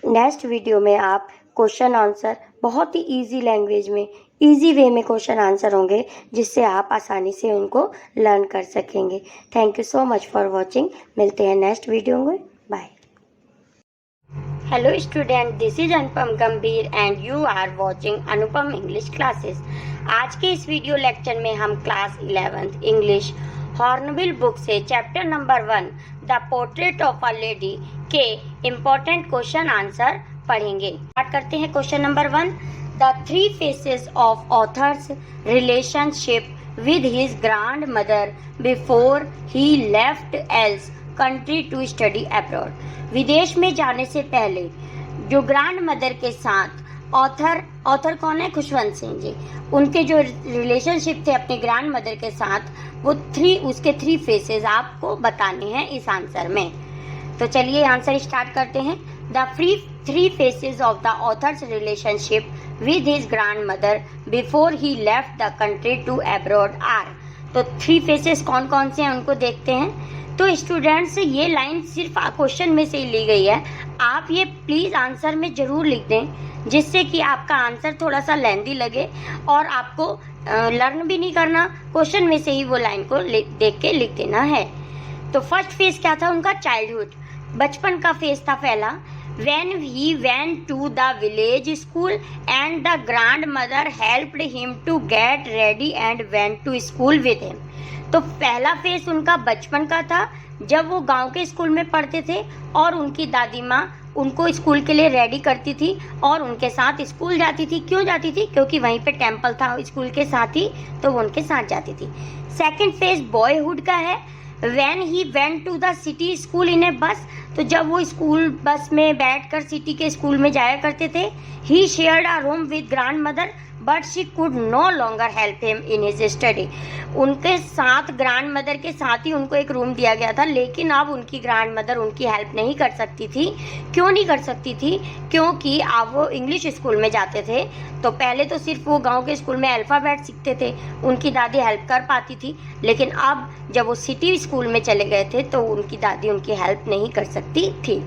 [SPEAKER 1] नेक्स्ट वीडियो में आप क्वेश्चन आंसर बहुत ही इजी लैंग्वेज में, इजी वे में क्वेश्चन आंसर होंगे, जिससे आप आसानी से उनको लर्न कर सकेंगे. Thank you so much for watching. मिलते हैं नेक्स्ट वीडियो में. Bye. Hello student, this is Anupam Gambhir and you are watching Anupam English classes. आज के इस वीडियो लेक्चर में हम class 11th English Hornbill book से chapter number 1 the portrait of a lady के इम्पोर्टेंट क्वेश्चन आंसर पढ़ेंगे. स्टार्ट करते हैं. Question number 1, the 3 faces of author's relationship with his grand mother before ही left else country to study abroad. विदेश में जाने से पहले जो ग्रैंड मदर के साथ ऑथर कौन है? खुशवंत सिंह जी. उनके जो रिलेशनशिप थे अपने ग्रैंड मदर के साथ, वो उसके 3 फेसेस आपको बताने हैं इस आंसर में. तो चलिए आंसर स्टार्ट करते हैं. The 3 faces of the author's relationship with his grand mother before ही left the country to abroad are. तो 3 फेसेस कौन कौन से हैं उनको देखते हैं. तो स्टूडेंट्स, ये लाइन सिर्फ क्वेश्चन में से ही ली गई है. आप ये प्लीज आंसर में जरूर लिख दें, जिससे कि आपका आंसर थोड़ा सा लेंदी लगे और आपको लर्न भी नहीं करना, क्वेश्चन में से ही वो लाइन को देख के लिख देना है. तो फर्स्ट फेज क्या था उनका? चाइल्डहुड, बचपन का फेज था पहला. When he went to the village school and the grandmother helped him to get ready and went to school with him. तो पहला फेज उनका बचपन का था, जब वो गांव के स्कूल में पढ़ते थे और उनकी दादी माँ उनको स्कूल के लिए रेडी करती थी और उनके साथ स्कूल जाती थी. क्यों जाती थी? क्योंकि वहीं पे टेम्पल था स्कूल के साथ ही, तो वो उनके साथ जाती थी. सेकंड फेज बॉयहुड का है. When he went to the city school in a bus, तो जब वो स्कूल बस में बैठकर सिटी के स्कूल में जाया करते थे. He shared a room with grandmother, but she could no longer help him in his study. उनके साथ ग्रैंड मदर के साथ ही उनको एक रूम दिया गया था, लेकिन अब उनकी ग्रैंड मदर उनकी हेल्प नहीं कर सकती थी. क्यों नहीं कर सकती थी? क्योंकि अब वो इंग्लिश स्कूल में जाते थे. तो पहले तो सिर्फ वो गांव के स्कूल में अल्फ़ाबेट सीखते थे, उनकी दादी हेल्प कर पाती थी. लेकिन अब जब वो सिटी स्कूल में चले गए थे तो उनकी दादी उनकी हेल्प नहीं कर सकती थी.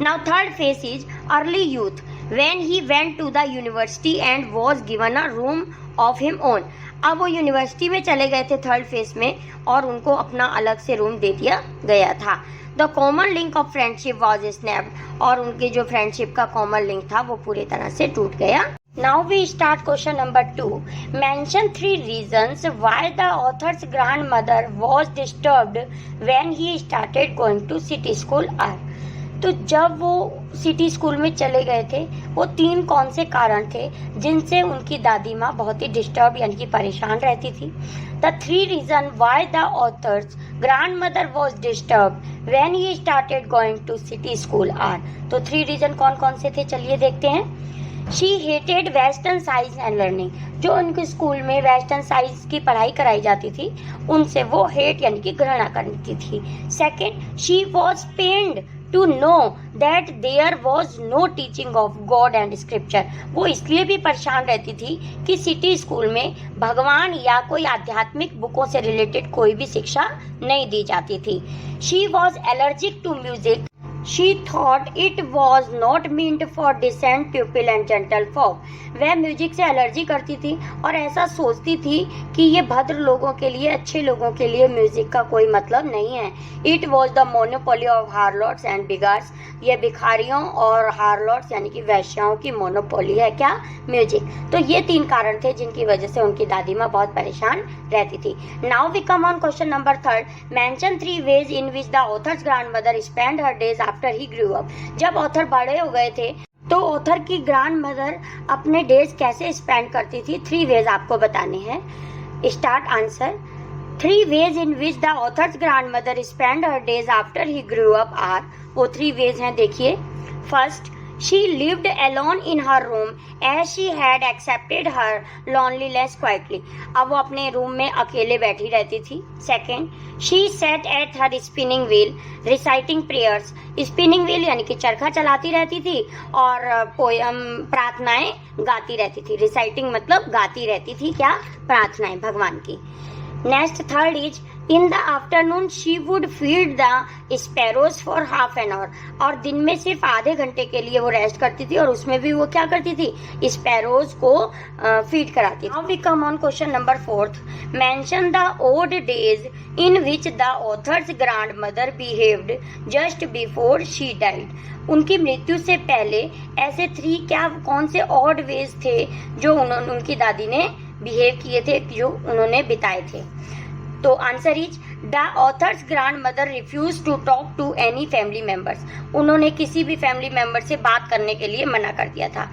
[SPEAKER 1] Now third phase is early youth. When he went to the university and was given a room of him own. अब वो यूनिवर्सिटी में चले गए थे थर्ड फेज में और उनको अपना अलग से रूम दे दिया गया था. The common link of friendship was snapped. और उनके जो फ्रेंडशिप का कॉमन लिंक था वो पूरी तरह से टूट गया. Now we start question number 2. Mention 3 reasons why the author's grandmother was disturbed when he started going to city school. तो जब वो सिटी स्कूल में चले गए थे, वो 3 कौन से कारण थे जिनसे उनकी दादी माँ बहुत ही डिस्टर्ब यानी कि परेशान रहती थी. The 3 reason why the author's grand mother was disturb when he started going to city school are. तो 3 रीजन कौन कौन से थे चलिए देखते हैं. She hated western science and learning. जो उनके स्कूल में वेस्टर्न साइंस की पढ़ाई कराई जाती थी, उनसे वो हेट यानी कि घृणा करती थी. Second, she was pained to know that there was no teaching of God and scripture. वो इसलिए भी परेशान रहती थी कि सिटी स्कूल में भगवान या कोई आध्यात्मिक बुकों से रिलेटेड कोई भी शिक्षा नहीं दी जाती थी. She was allergic to music She thought it was not meant for decent people and gentle folk. वह म्यूजिक से एलर्जी करती थी और ऐसा सोचती थी कि ये भद्र लोगों के लिए, अच्छे लोगों के लिए म्यूजिक का कोई मतलब नहीं है. It was the monopoly of harlots and beggars. ये भिखारियों और हार्लोट्स यानी कि वैश्याओं की मोनोपोली है क्या? म्यूजिक. तो ये 3 कारण थे जिनकी वजह से उनकी दादी माँ बहुत परेशान रहती थी. Now we come on question number 3. Mention 3 ways in which the author's grandmother spent her days after he grew up. जब ऑथर बड़े हो गए थे तो ऑथर की ग्रैंड मदर अपने डेज कैसे स्पेंड करती थी? 3 वेज आपको बताने हैं. Start answer. 3 ways in which the author's grandmother spent her days after he grew up are. वो 3 ways हैं, देखिए. First, she lived alone in her room as she had accepted her loneliness quietly. अब वो अपने room में अकेले बैठी रहती थी. Second, she sat at her spinning wheel reciting prayers. Spinning wheel यानी कि चरखा चलाती रहती थी और पोयम, प्रार्थनाएं गाती रहती थी. रिसाइटिंग मतलब गाती रहती थी क्या? प्रार्थनाएं भगवान की. Next, third is in the afternoon she would feed the sparrows for half an hour. और दिन में सिर्फ आधे घंटे के लिए वो रेस्ट करती थी और उसमें भी वो क्या करती थी? स्पैरोज को फीड कराती थी. Now we come on question number 4. Mention the odd days in which the author's grandmother behaved just before she died. उनकी मृत्यु से पहले ऐसे 3 क्या कौन से ऑड वेज थे जो उनकी दादी ने बिहेव किए थे, जो उन्होंने बिताए थे? तो answer is the author's grandmother refuse to talk to any family members. उन्होंने किसी भी फैमिली मेंबर से बात करने के लिए मना कर दिया था.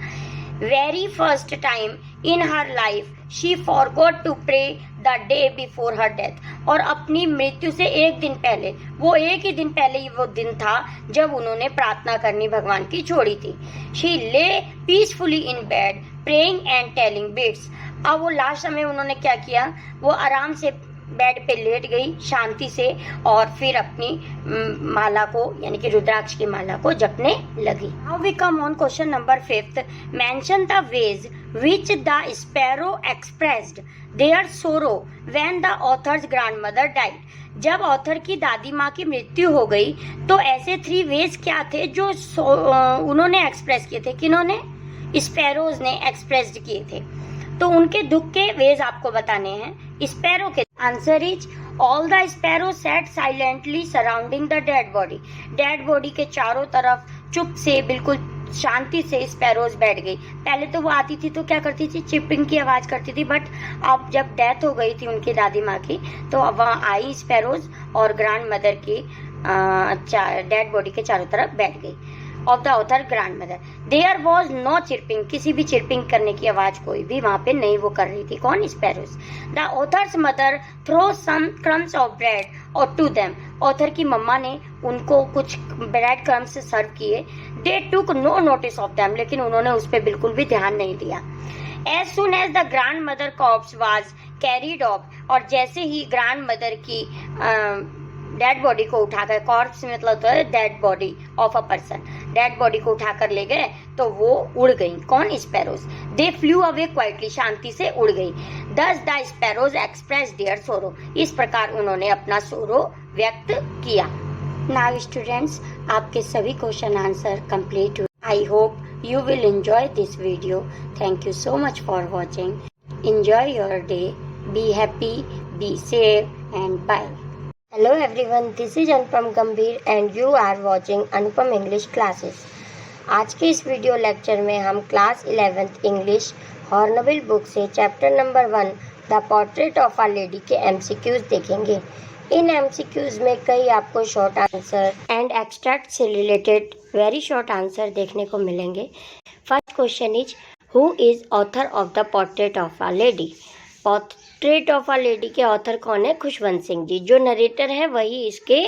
[SPEAKER 1] Very first time in her life she forgot to pray the day before her death. और अपनी मृत्यु से एक दिन पहले, वो एक ही दिन पहले ही वो दिन था जब उन्होंने प्रार्थना करनी भगवान की छोड़ी थी. She lay peacefully in bed praying and telling bits. अब वो लास्ट समय उन्होंने क्या किया? वो आराम से बेड पे लेट गई शांति से और फिर अपनी माला को यानी कि रुद्राक्ष की माला को जपने लगी. Now we come on question number 5. Mention the ways which the sparrow expressed their sorrow when the author's grandmother died. जब ऑथर की दादी माँ की मृत्यु हो गई तो ऐसे 3 वेज क्या थे जो उन्होंने एक्सप्रेस किए थे? किन्होंने? स्पैरोज ने एक्सप्रेस्ड किए थे. तो उनके दुख के वेज आपको बताने हैं. स्पैरो के answer is all the sparrow sat silently surrounding the dead body. Dead body के चारों तरफ चुप से, बिल्कुल शांति से स्पैरोज बैठ गई. पहले तो वो आती थी तो क्या करती थी? चिपिंग की आवाज करती थी. बट अब जब डेथ हो गई थी उनकी दादी माँ की तो अब वहाँ आई स्पैरोज और ग्रैंड मदर की डेड बॉडी के चारों तरफ बैठ गई. Of the author grand mother there was no chirping. किसी भी चिरपिंग करने की आवाज कोई भी वहां पे नहीं वो कर रही थी. कौन? Sparrows. The author's mother throw some crumbs of bread और टू देम. ऑथर की मम्मा ने उनको कुछ ब्रेड क्रम्स सर्व किए. They took no notice of them. लेकिन उन्होंने उस पर बिल्कुल भी ध्यान नहीं दिया. As soon as the grand mother corpse was carried off. और जैसे ही ग्रैंड मदर की डेड बॉडी को उठाकर, कॉर्प्स मतलब तो है dead body of a person, dead body को उठाकर ले गए तो वो उड़ गई. कौन? Sparrows. They flew away quietly. शांति से उड़ गई. दस द स्पैरोज एक्सप्रेस देयर सोरो. इस प्रकार उन्होंने अपना सोरो व्यक्त किया. नाउ स्टूडेंट्स, आपके सभी क्वेश्चन आंसर कंप्लीट हुए. I hope you will enjoy this video. Thank you so much for watching. Enjoy your day. Be happy, be safe and bye. Hello everyone, this is Anupam Gambhir and you are watching Anupam English Classes. आज के इस video lecture में हम class 11th English Hornbill book से chapter number 1 the portrait of a lady के MCQs देखेंगे. इन MCQs में कई आपको शॉर्ट आंसर एंड एक्सट्रैक्ट से रिलेटेड वेरी शॉर्ट आंसर देखने को मिलेंगे. First question is who is author of the portrait of a lady. Portrait of a lady के ऑथर कौन है? खुशवंत सिंह जी. जो नरेटर है वही इसके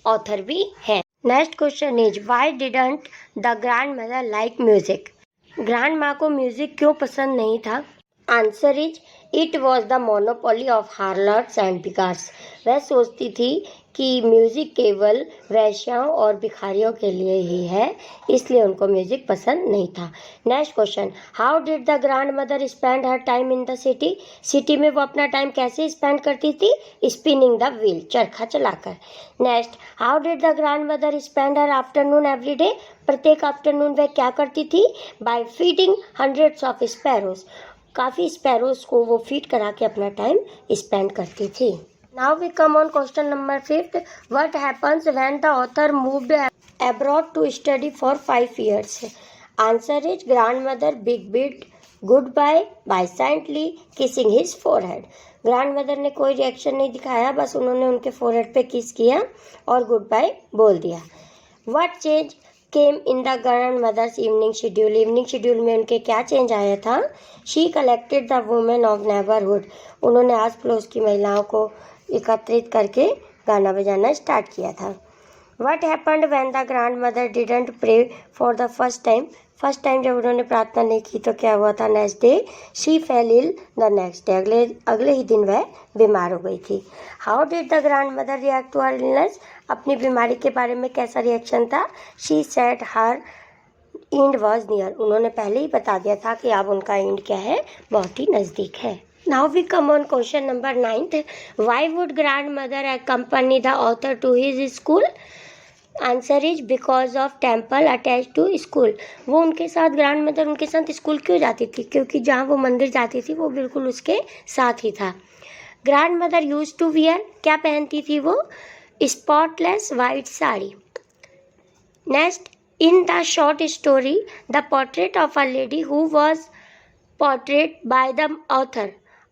[SPEAKER 1] ऑथर भी है. Next question is why didn't the grand mother like music. Grand माँ को म्यूजिक क्यों पसंद नहीं था? Answer is it was the monopoly of harlots and beggars. वह सोचती थी कि म्यूज़िक केवल वैश्याओं और भिखारियों के लिए ही है, इसलिए उनको म्यूज़िक पसंद नहीं था। Next question, how did the grand mother spend her time in the city? City में वो अपना टाइम कैसे स्पेंड करती थी? स्पिनिंग द व्हील, चरखा चलाकर। Next, how did the grand mother spend her afternoon every day? प्रत्येक आफ्टरनून वह क्या करती थी? By feeding hundreds of sparrows, काफ़ी स्पैरोज को वो फीड करा के अपना टाइम स्पेंड करती थी। Now we come on question number 5. What happens when the author moved abroad to study for 5 years? Answer is grandmother big bid goodbye by silently kissing his forehead. Grandmother ने कोई reaction नहीं दिखाया, बस उन्होंने उनके forehead पे किस किया और गुड बाय बोल दिया। What change came in the grandmother's evening schedule? Evening schedule में उनके क्या चेंज आया था? She collected the women of neighborhood. उन्होंने आस पड़ोस की महिलाओं को एकत्रित करके गाना बजाना स्टार्ट किया था। What happened when the grandmother didn't pray for the first time? First time जब उन्होंने प्रार्थना नहीं की तो क्या हुआ था? Next day she fell ill the next day, अगले ही दिन वह बीमार हो गई थी। How did the grand mother react to her illness? अपनी बीमारी के बारे में कैसा रिएक्शन था? She said her end was near, उन्होंने पहले ही बता दिया था कि अब उनका एंड क्या है, बहुत ही नज़दीक है। Now we come on question number 9. Why would grandmother accompany the author to his school? Answer is because of temple attached to school. वो उनके साथ ग्रैंडमदर उनके साथ स्कूल क्यों जाती थी? क्योंकि जहाँ वो मंदिर जाती थी वो बिल्कुल उसके साथ ही था। ग्रैंडमदर यूज्ड टू वियर, क्या पहनती थी वो? Spotless white sari. Next, in the short story the portrait of a lady who was portrait by the author,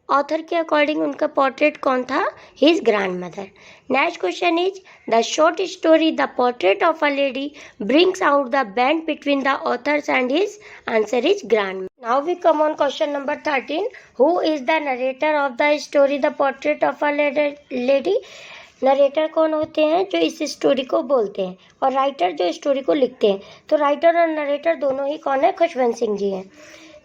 [SPEAKER 1] author के अकॉर्डिंग उनका पोर्ट्रेट कौन था? His grandmother. Next question is the short story the portrait of a lady brings out the band between the authors and his. Answer is grand. Now we come on question number 13. Who is the narrator of the story the portrait of a lady? Narrator कौन होते हैं? जो इस story को बोलते हैं, और writer जो स्टोरी को लिखते हैं। तो राइटर और नरेटर दोनों ही कौन है? खुशवंत सिंह जी हैं।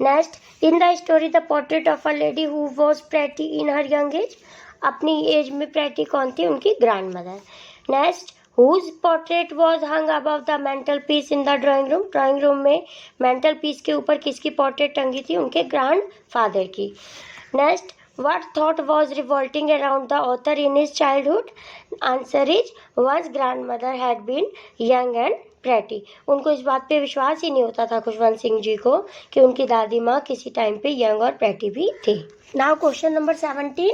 [SPEAKER 1] Next, in the story the portrait of a lady who was pretty in her young age, अपनी एज में प्रेटी कौन थी? उनकी grand mother. Next, whose portrait was hung above the mental piece in the drawing room, drawing room में mantel piece के ऊपर किसकी portrait टंगी थी? उनके ग्रैंड फादर की। नेक्स्ट, what thought was revolting around the author in his childhood? Answer is one's grandmother had been young and pretty. उनको इस बात पे विश्वास ही नहीं होता था खुशवंत सिंह जी को कि उनकी दादी माँ किसी टाइम पे यंग और प्रेटी भी थी। Now question number 17.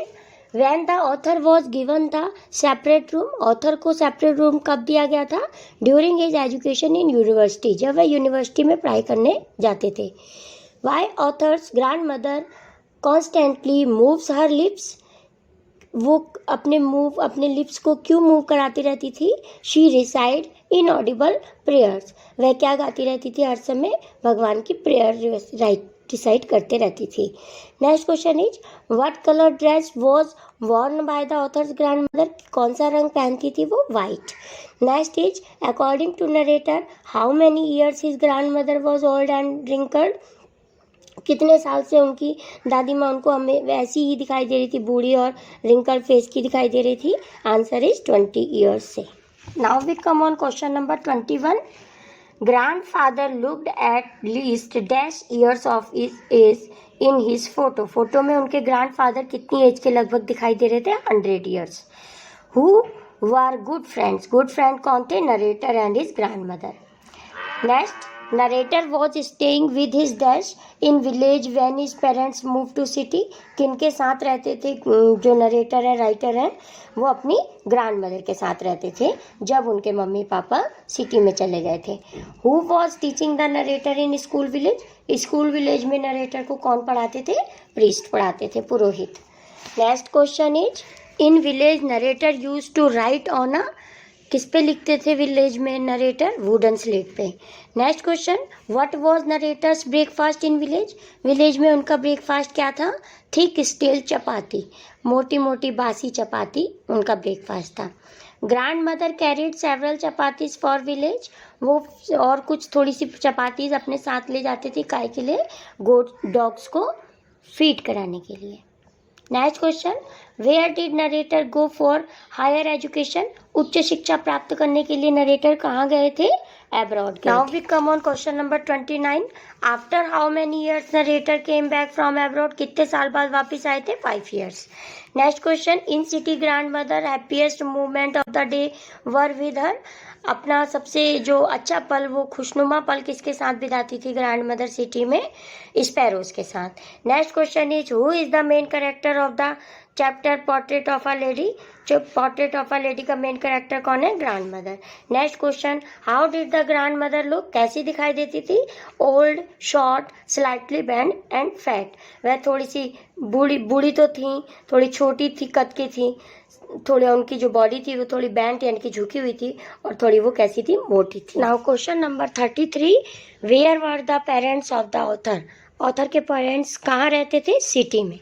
[SPEAKER 1] When the author was given the separate room, author को सेपरेट रूम कब दिया गया था? During his education in university, जब वह यूनिवर्सिटी में पढ़ाई करने जाते थे। Why author's grandmother constantly moves her lips, वो अपने लिप्स को क्यों मूव कराती रहती थी? शी रिसाइड इनऑडिबल प्रेयर्स, वह क्या गाती रहती थी? हर समय भगवान की प्रेयर रिसाइट करते रहती थी। Next question is what colour dress was worn by the authors grandmother, कौन सा रंग पहनती थी वो? White. Next is according to narrator how many years his grandmother was old and wrinkled, कितने साल से उनकी दादी माँ उनको हमें वैसी ही दिखाई दे रही थी, बूढ़ी और रिंकल फेस की दिखाई दे रही थी? आंसर इज 20 ईयर्स से। Now we come on question number 21. Grandfather looked at least dash years of his age in his photo, photo में उनके ग्रैंडफादर कितनी एज के लगभग दिखाई दे रहे थे? 100 years. Who were good friends, good friend कौन थे? Narrator and his grandmother. Next, narrator was staying with his dash in village when his parents move to city, किनके साथ रहते थे? जो नरेटर है, राइटर है, वो अपनी ग्रैंडमदर के साथ रहते थे जब उनके मम्मी पापा सिटी में चले गए थे। Who was teaching the narrator in school village, school village में नरेटर को कौन पढ़ाते थे? प्रीस्ट पढ़ाते थे, पुरोहित। Next question is in village narrator use to write on a, किस पे लिखते थे विलेज में नरेटर? वुडन स्लेट पे। Next question, what was narrator's breakfast in village, village में उनका ब्रेकफास्ट क्या था? थिक स्टील चपाती, मोटी मोटी बासी चपाती उनका ब्रेकफास्ट था। Grand mother carried several chapatis for village, वो और कुछ थोड़ी सी चपातीज अपने साथ ले जाते थे, काय के लिए? गोट डॉग्स को फीड कराने के लिए। Next question, where did narrator go for higher education? उच्च शिक्षा प्राप्त करने के लिए नरेटर कहाँ गए थे? अब्रॉड गए। Now we come on question number 29। After how many years narrator came back from abroad? कितने साल बाद वापस आए थे? 5 years. Next question, in city grand mother happiest movement of the day were with her? अपना सबसे जो अच्छा पल, वो खुशनुमा पल किसके साथ बिताती थी ग्रैंड मदर सिटी में? स्पैरोज के साथ। Next question is, who is the main character of the chapter portrait of a lady? जो पोर्ट्रेट ऑफ अ लेडी का मेन कैरेक्टर कौन है? Grand mother. Next question, how did the grand mother look? कैसी दिखाई देती थी? Old, short, slightly bend and fat. वह थोड़ी सी बूढ़ी बूढ़ी तो थी, थोड़ी छोटी थी, कद की थी, थोड़ी उनकी जो बॉडी थी वो थोड़ी बैंड यानी कि झुकी हुई थी, और थोड़ी वो कैसी थी? मोटी थी। Now question number 33, where were the parents of the author? Author के पेरेंट्स कहाँ रहते थे? सिटी में।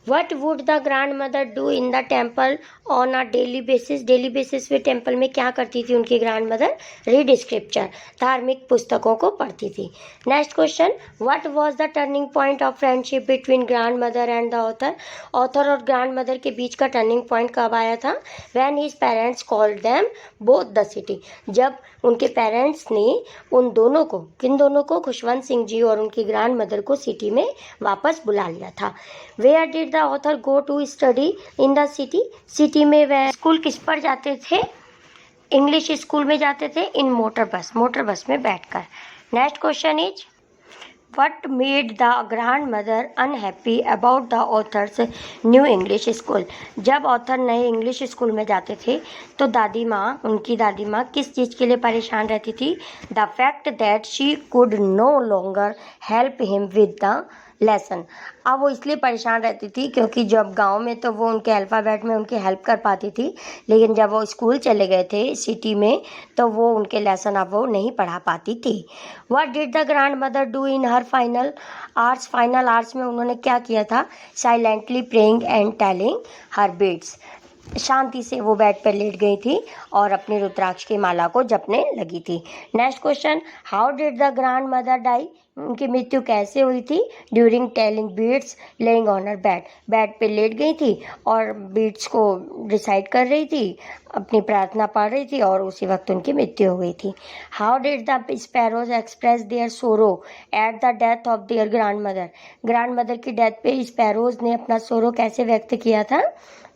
[SPEAKER 1] What would the grand mother do in the temple on a daily basis? Daily basis पे टेम्पल में क्या करती थी उनकी ग्रैंड मदर? रीड स्क्रिप्चर, धार्मिक पुस्तकों को पढ़ती थी। Next question, what was the turning point of friendship between grand mother and the author? Author और ग्रैंड मदर के बीच का टर्निंग पॉइंट कब आया था? When his parents called them both the city, जब उनके पेरेंट्स ने उन दोनों को, किन दोनों को? खुशवंत सिंह जी और उनकी ग्रैंड मदर को सिटी में वापस बुला लिया था। Where did the author go to study in the city? City में वह स्कूल किस पर जाते थे? इंग्लिश स्कूल में जाते थे, इन मोटर बस में बैठकर। Next question is, what made the grand mother unhappy about the author's new English school? जब ऑथर नए इंग्लिश स्कूल में जाते थे तो उनकी दादी माँ किस चीज़ के लिए परेशान रहती थी? The fact that she could no longer help him with the lesson. अब वो इसलिए परेशान रहती थी क्योंकि जब गांव में तो वो उनके अल्फ़ाबेट में उनकी हेल्प कर पाती थी, लेकिन जब वो स्कूल चले गए थे सिटी में तो वो उनके लेसन अब वो नहीं पढ़ा पाती थी। What did the grand mother do in her final hours? Final hours में उन्होंने क्या किया था? Silently praying and telling her beads. शांति से वो बेड पर लेट गई थी और अपनी रुद्राक्ष की माला को जपने लगी थी। Next question, how did the grand mother die? उनकी मृत्यु कैसे हुई थी? During telling beads lying on her bed. Bed पे लेट गई थी और बीड्स को रिसाइट कर रही थी, अपनी प्रार्थना पढ़ रही थी और उसी वक्त उनकी मृत्यु हो गई थी। How did the sparrows express their sorrow at the death of their grand mother? Grand mother की डेथ पे स्पैरोज ने अपना सोरो कैसे व्यक्त किया था?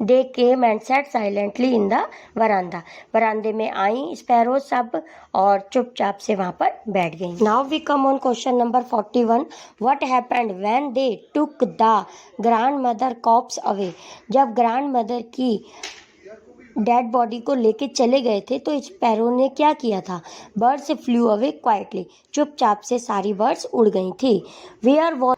[SPEAKER 1] They came and sat silently in the verandah. वरांदे में आई स्पैरोज सब और चुपचाप से वहां पर बैठ गई। Now we come on question number 41, what happened when they took the grand mother corpse away? जब ग्रैंड मदर की डेड बॉडी को लेके चले गए थे तो स्पैरो ने क्या किया था? बर्ड्स फ्लू अवे क्वाइटली, चुपचाप से सारी बर्ड्स उड़ गई थी। Where was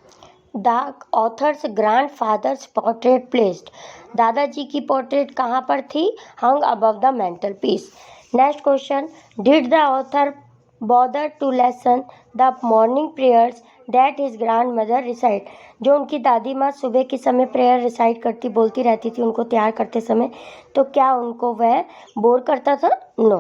[SPEAKER 1] the author's grand father's portrait placed? दादाजी की पोर्ट्रेट कहाँ पर थी? Hung above the mental peace. Next question, did the author bother to listen the morning prayers that his grand mother recite? जो उनकी दादी माँ सुबह के समय प्रेयर रिसाइट करती, बोलती रहती थी उनको तैयार करते समय, तो क्या उनको वह बोर करता था? No.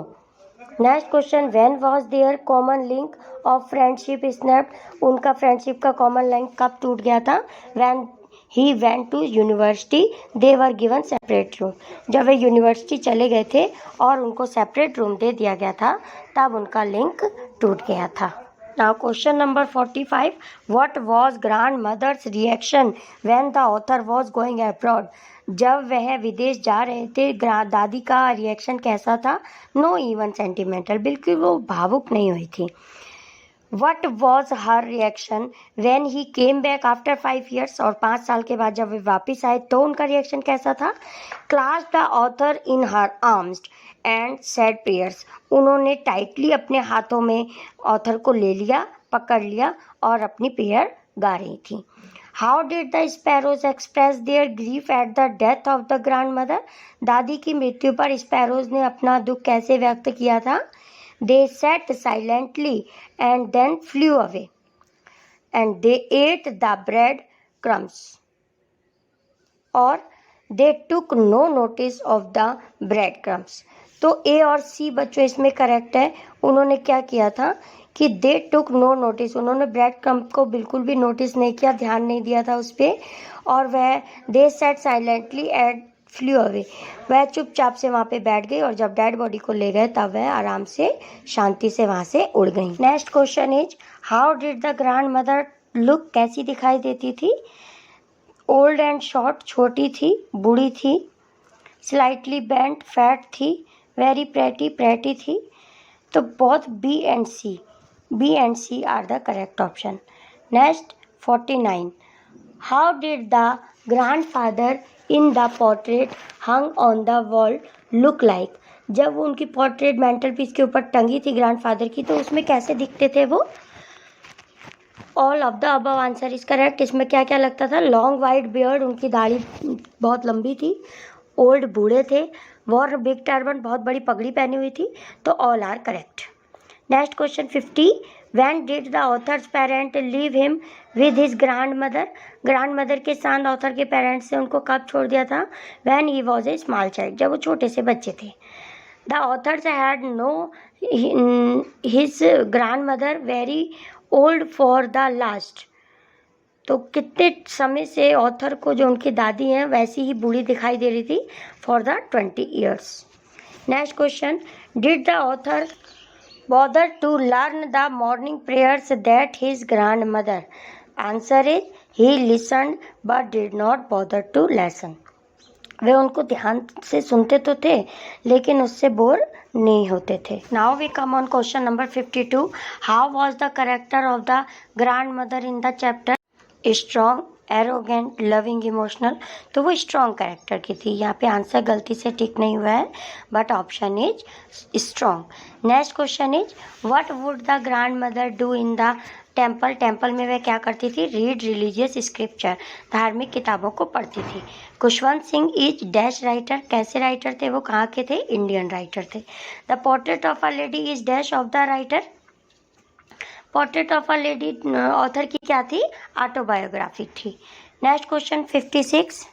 [SPEAKER 1] Next question, when was there common link of friendship snapped? उनका फ्रेंडशिप का कॉमन लिंक कब टूट गया था? When he went to university they were given separate room. जब वे यूनिवर्सिटी चले गए थे और उनको सेपरेट रूम दे दिया गया था तब उनका लिंक टूट गया था। Now question number 45, what was grand mother's reaction when the author was going abroad? जब वह विदेश जा रहे थे दादी का रिएक्शन कैसा था? नो इवन सेंटिमेंटल, बिल्कुल वो भावुक नहीं हुई थी। What was her reaction when he came back after 5 years? और 5 साल के बाद जब वे वापस आए तो उनका रिएक्शन कैसा था? Class the author in her arms and said prayers. उन्होंने टाइटली अपने हाथों में ऑथर को ले लिया, पकड़ लिया और अपनी प्रेयर गा रही थी। How did the sparrows express their grief eight the death of the grand mother? दादी की मृत्यु पर स्पैरोज ने अपना दुख कैसे व्यक्त किया था? They sat silently and then flew away, and they ate the bread crumbs, or they took no notice of the bread crumbs. तो ए और सी बच्चों इसमें करेक्ट है। उन्होंने क्या किया था कि दे टुक नो नोटिस, उन्होंने ब्रेड क्रम्ब को बिल्कुल भी नोटिस नहीं किया, ध्यान नहीं दिया था उस पर। और वह they sat silently and flew away, वह चुपचाप से वहाँ पे बैठ गई और जब डेड बॉडी को ले गए तब वह आराम से शांति से वहाँ से उड़ गई। Next question is how did the grand mother look, कैसी दिखाई देती थी? ओल्ड एंड शॉर्ट, छोटी थी, बूढ़ी थी, स्लाइटली बेंट, फैट थी, वेरी प्रेटी, प्रेटी थी। तो both B and C are the correct option. Next 49 how did the grandfather in the portrait hung on the wall look like, जब वो उनकी पोर्ट्रेट मेंटल पीस के ऊपर टंगी थी ग्रैंडफादर की, तो उसमें कैसे दिखते थे वो? All of the above answer is correct. इसमें क्या क्या लगता था? लॉन्ग वाइट बियर्ड, उनकी दाढ़ी बहुत लंबी थी। ओल्ड, बूढ़े थे। वॉर बिग टर्बन, बहुत बड़ी पगड़ी पहनी हुई थी। तो all are correct. Next question 50 when did the authors parent leave him with his grand mother, grand mother के साथ ऑथर के पेरेंट्स ने उनको कब छोड़ दिया था? When he was a small child, जब वो छोटे से बच्चे थे। The author's had know his grand mother very old for the last, तो कितने समय से ऑथर को जो उनकी दादी हैं वैसी ही बूढ़ी दिखाई दे रही थी? For the 20 years. Next question did the author bother to learn the morning prayers that his grandmother, answer is he listened but did not bother to listen, वे उनको ध्यान से सुनते तो थे लेकिन उससे बोर नहीं होते थे। Now we come on question number 52 how was the character of the grand mother in the chapter? Strong, arrogant, loving, emotional. तो वो स्ट्रॉन्ग कैरेक्टर की थी। यहाँ पे आंसर गलती से टिक नहीं हुआ है but option is strong. Next question is what would the grand mother do in the temple, temple में वह क्या करती थी? रीड रिलीजियस स्क्रिप्चर, धार्मिक किताबों को पढ़ती थी। Khushwant Singh is dash writer, कैसे राइटर थे वो? कहाँ के थे? इंडियन राइटर थे। The portrait of a lady is dash of the writer, portrait of a lady author की क्या थी? ऑटोबायोग्राफी थी। Next question 56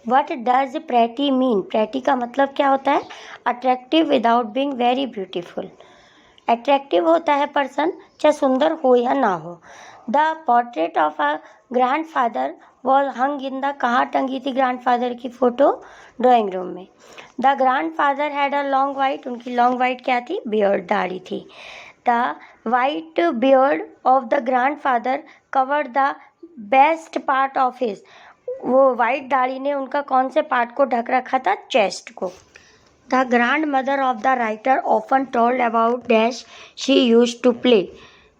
[SPEAKER 1] what does pretty mean, pretty का मतलब क्या होता है? Attractive without being very beautiful, attractive होता है पर्सन चाहे सुंदर हो या ना हो। The portrait of a grandfather was hung in the, कहाँ टंगी थी ग्रैंडफादर की फोटो? ड्राइंग रूम में। The grandfather had a long white, उनकी लॉन्ग वाइट क्या थी? बियर्ड, दाढ़ी थी। The white beard of the grandfather covered the best part of his, वो वाइट दाढ़ी ने उनका कौन से पार्ट को ढक रखा था? चेस्ट को। The grandmother of the writer often told about dash she used to play,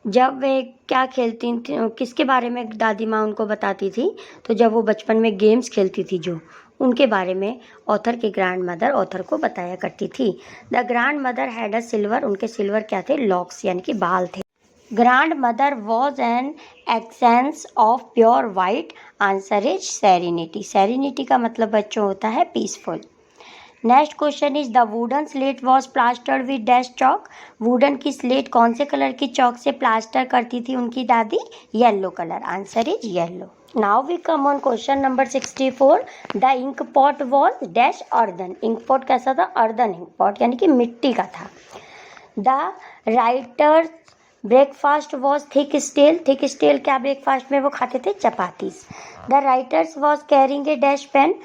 [SPEAKER 1] जब वे क्या खेलती थी, किसके बारे में दादी माँ उनको बताती थी? तो जब वो बचपन में गेम्स खेलती थी जो, उनके बारे में ऑथर की ग्रैंड मदर ऑथर को बताया करती थी। The grand mother had a silver, उनके सिल्वर क्या थे? लॉक्स यानी कि बाल थे। Grand mother was an essence of pure white, answer is serenity, serenity का मतलब बच्चों होता है peaceful. Next question is the wooden slate was plastered with dash chalk, wooden की स्लेट कौन से कलर की चौक से प्लास्टर करती थी उनकी दादी? Yellow colour, answer is yellow. Now we come on question number 64 the ink pot was dash earthen, ink pot कैसा था? अर्दन इंक पॉट यानी कि मिट्टी का था। The writers breakfast was thick stale, thick stale क्या ब्रेकफास्ट में वो खाते थे? Chapatis. The writers was carrying a dash pen,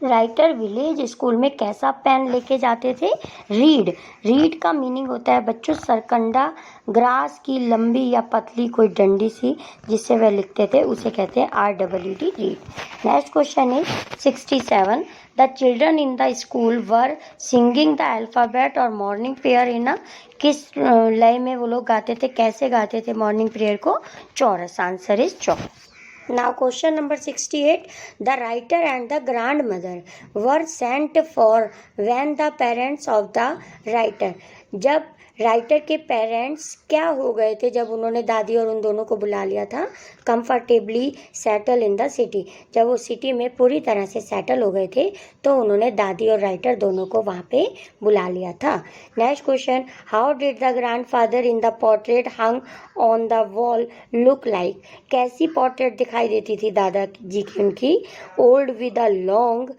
[SPEAKER 1] writer village school में कैसा पेन लेके जाते थे? रीड, रीड का मीनिंग होता है बच्चों सरकंडा, ग्रास की लंबी या पतली कोई डंडी सी जिससे वह लिखते थे उसे कहते हैं RWD, read. Next question is 67 the children in the school were singing the alphabet और मॉर्निंग प्रेयर इन अ, किस लय में वो लोग गाते थे, कैसे गाते थे मॉर्निंग प्रेयर को? चौरस, आंसर इज चौरस। Now question number 68 the writer and the grandmother were sent for when the parents of the writer, जब राइटर के पेरेंट्स क्या हो गए थे जब उन्होंने दादी और उन दोनों को बुला लिया था? Comfortably settle in the city, जब वो सिटी में पूरी तरह से सेटल हो गए थे तो उन्होंने दादी और राइटर दोनों को वहाँ पे बुला लिया था। Next question how did the grandfather in the portrait hung on the wall look like, कैसी पोर्ट्रेट दिखाई देती थी दादा जी की उनकी? Old with a long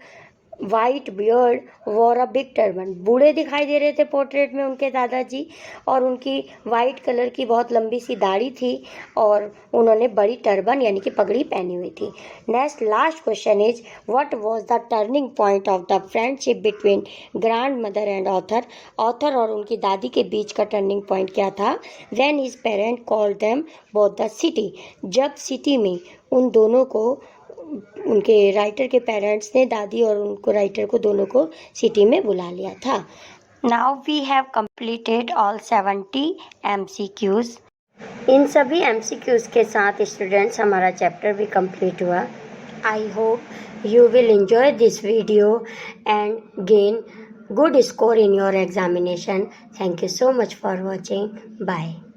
[SPEAKER 1] white beard war a big turban. बूढ़े दिखाई दे रहे थे पोर्ट्रेट में उनके दादाजी, और उनकी वाइट कलर की बहुत लंबी सी दाढ़ी थी और उन्होंने बड़ी टर्बन यानी कि पगड़ी पहनी हुई थी। Next last question is what was the turning point of the friendship between grand mother and author. Author और उनकी दादी के बीच का टर्निंग पॉइंट क्या था। When his parent called them both the city. जब सिटी में उन दोनों को, उनके राइटर के पेरेंट्स ने दादी और उनको राइटर को दोनों को सिटी में बुला लिया था। Now we have completed all 70 MCQs। इन सभी MCQs के साथ स्टूडेंट्स हमारा चैप्टर भी कंप्लीट हुआ। आई hope you will enjoy this video and gain good score in your examination. Thank you so much for watching. Bye.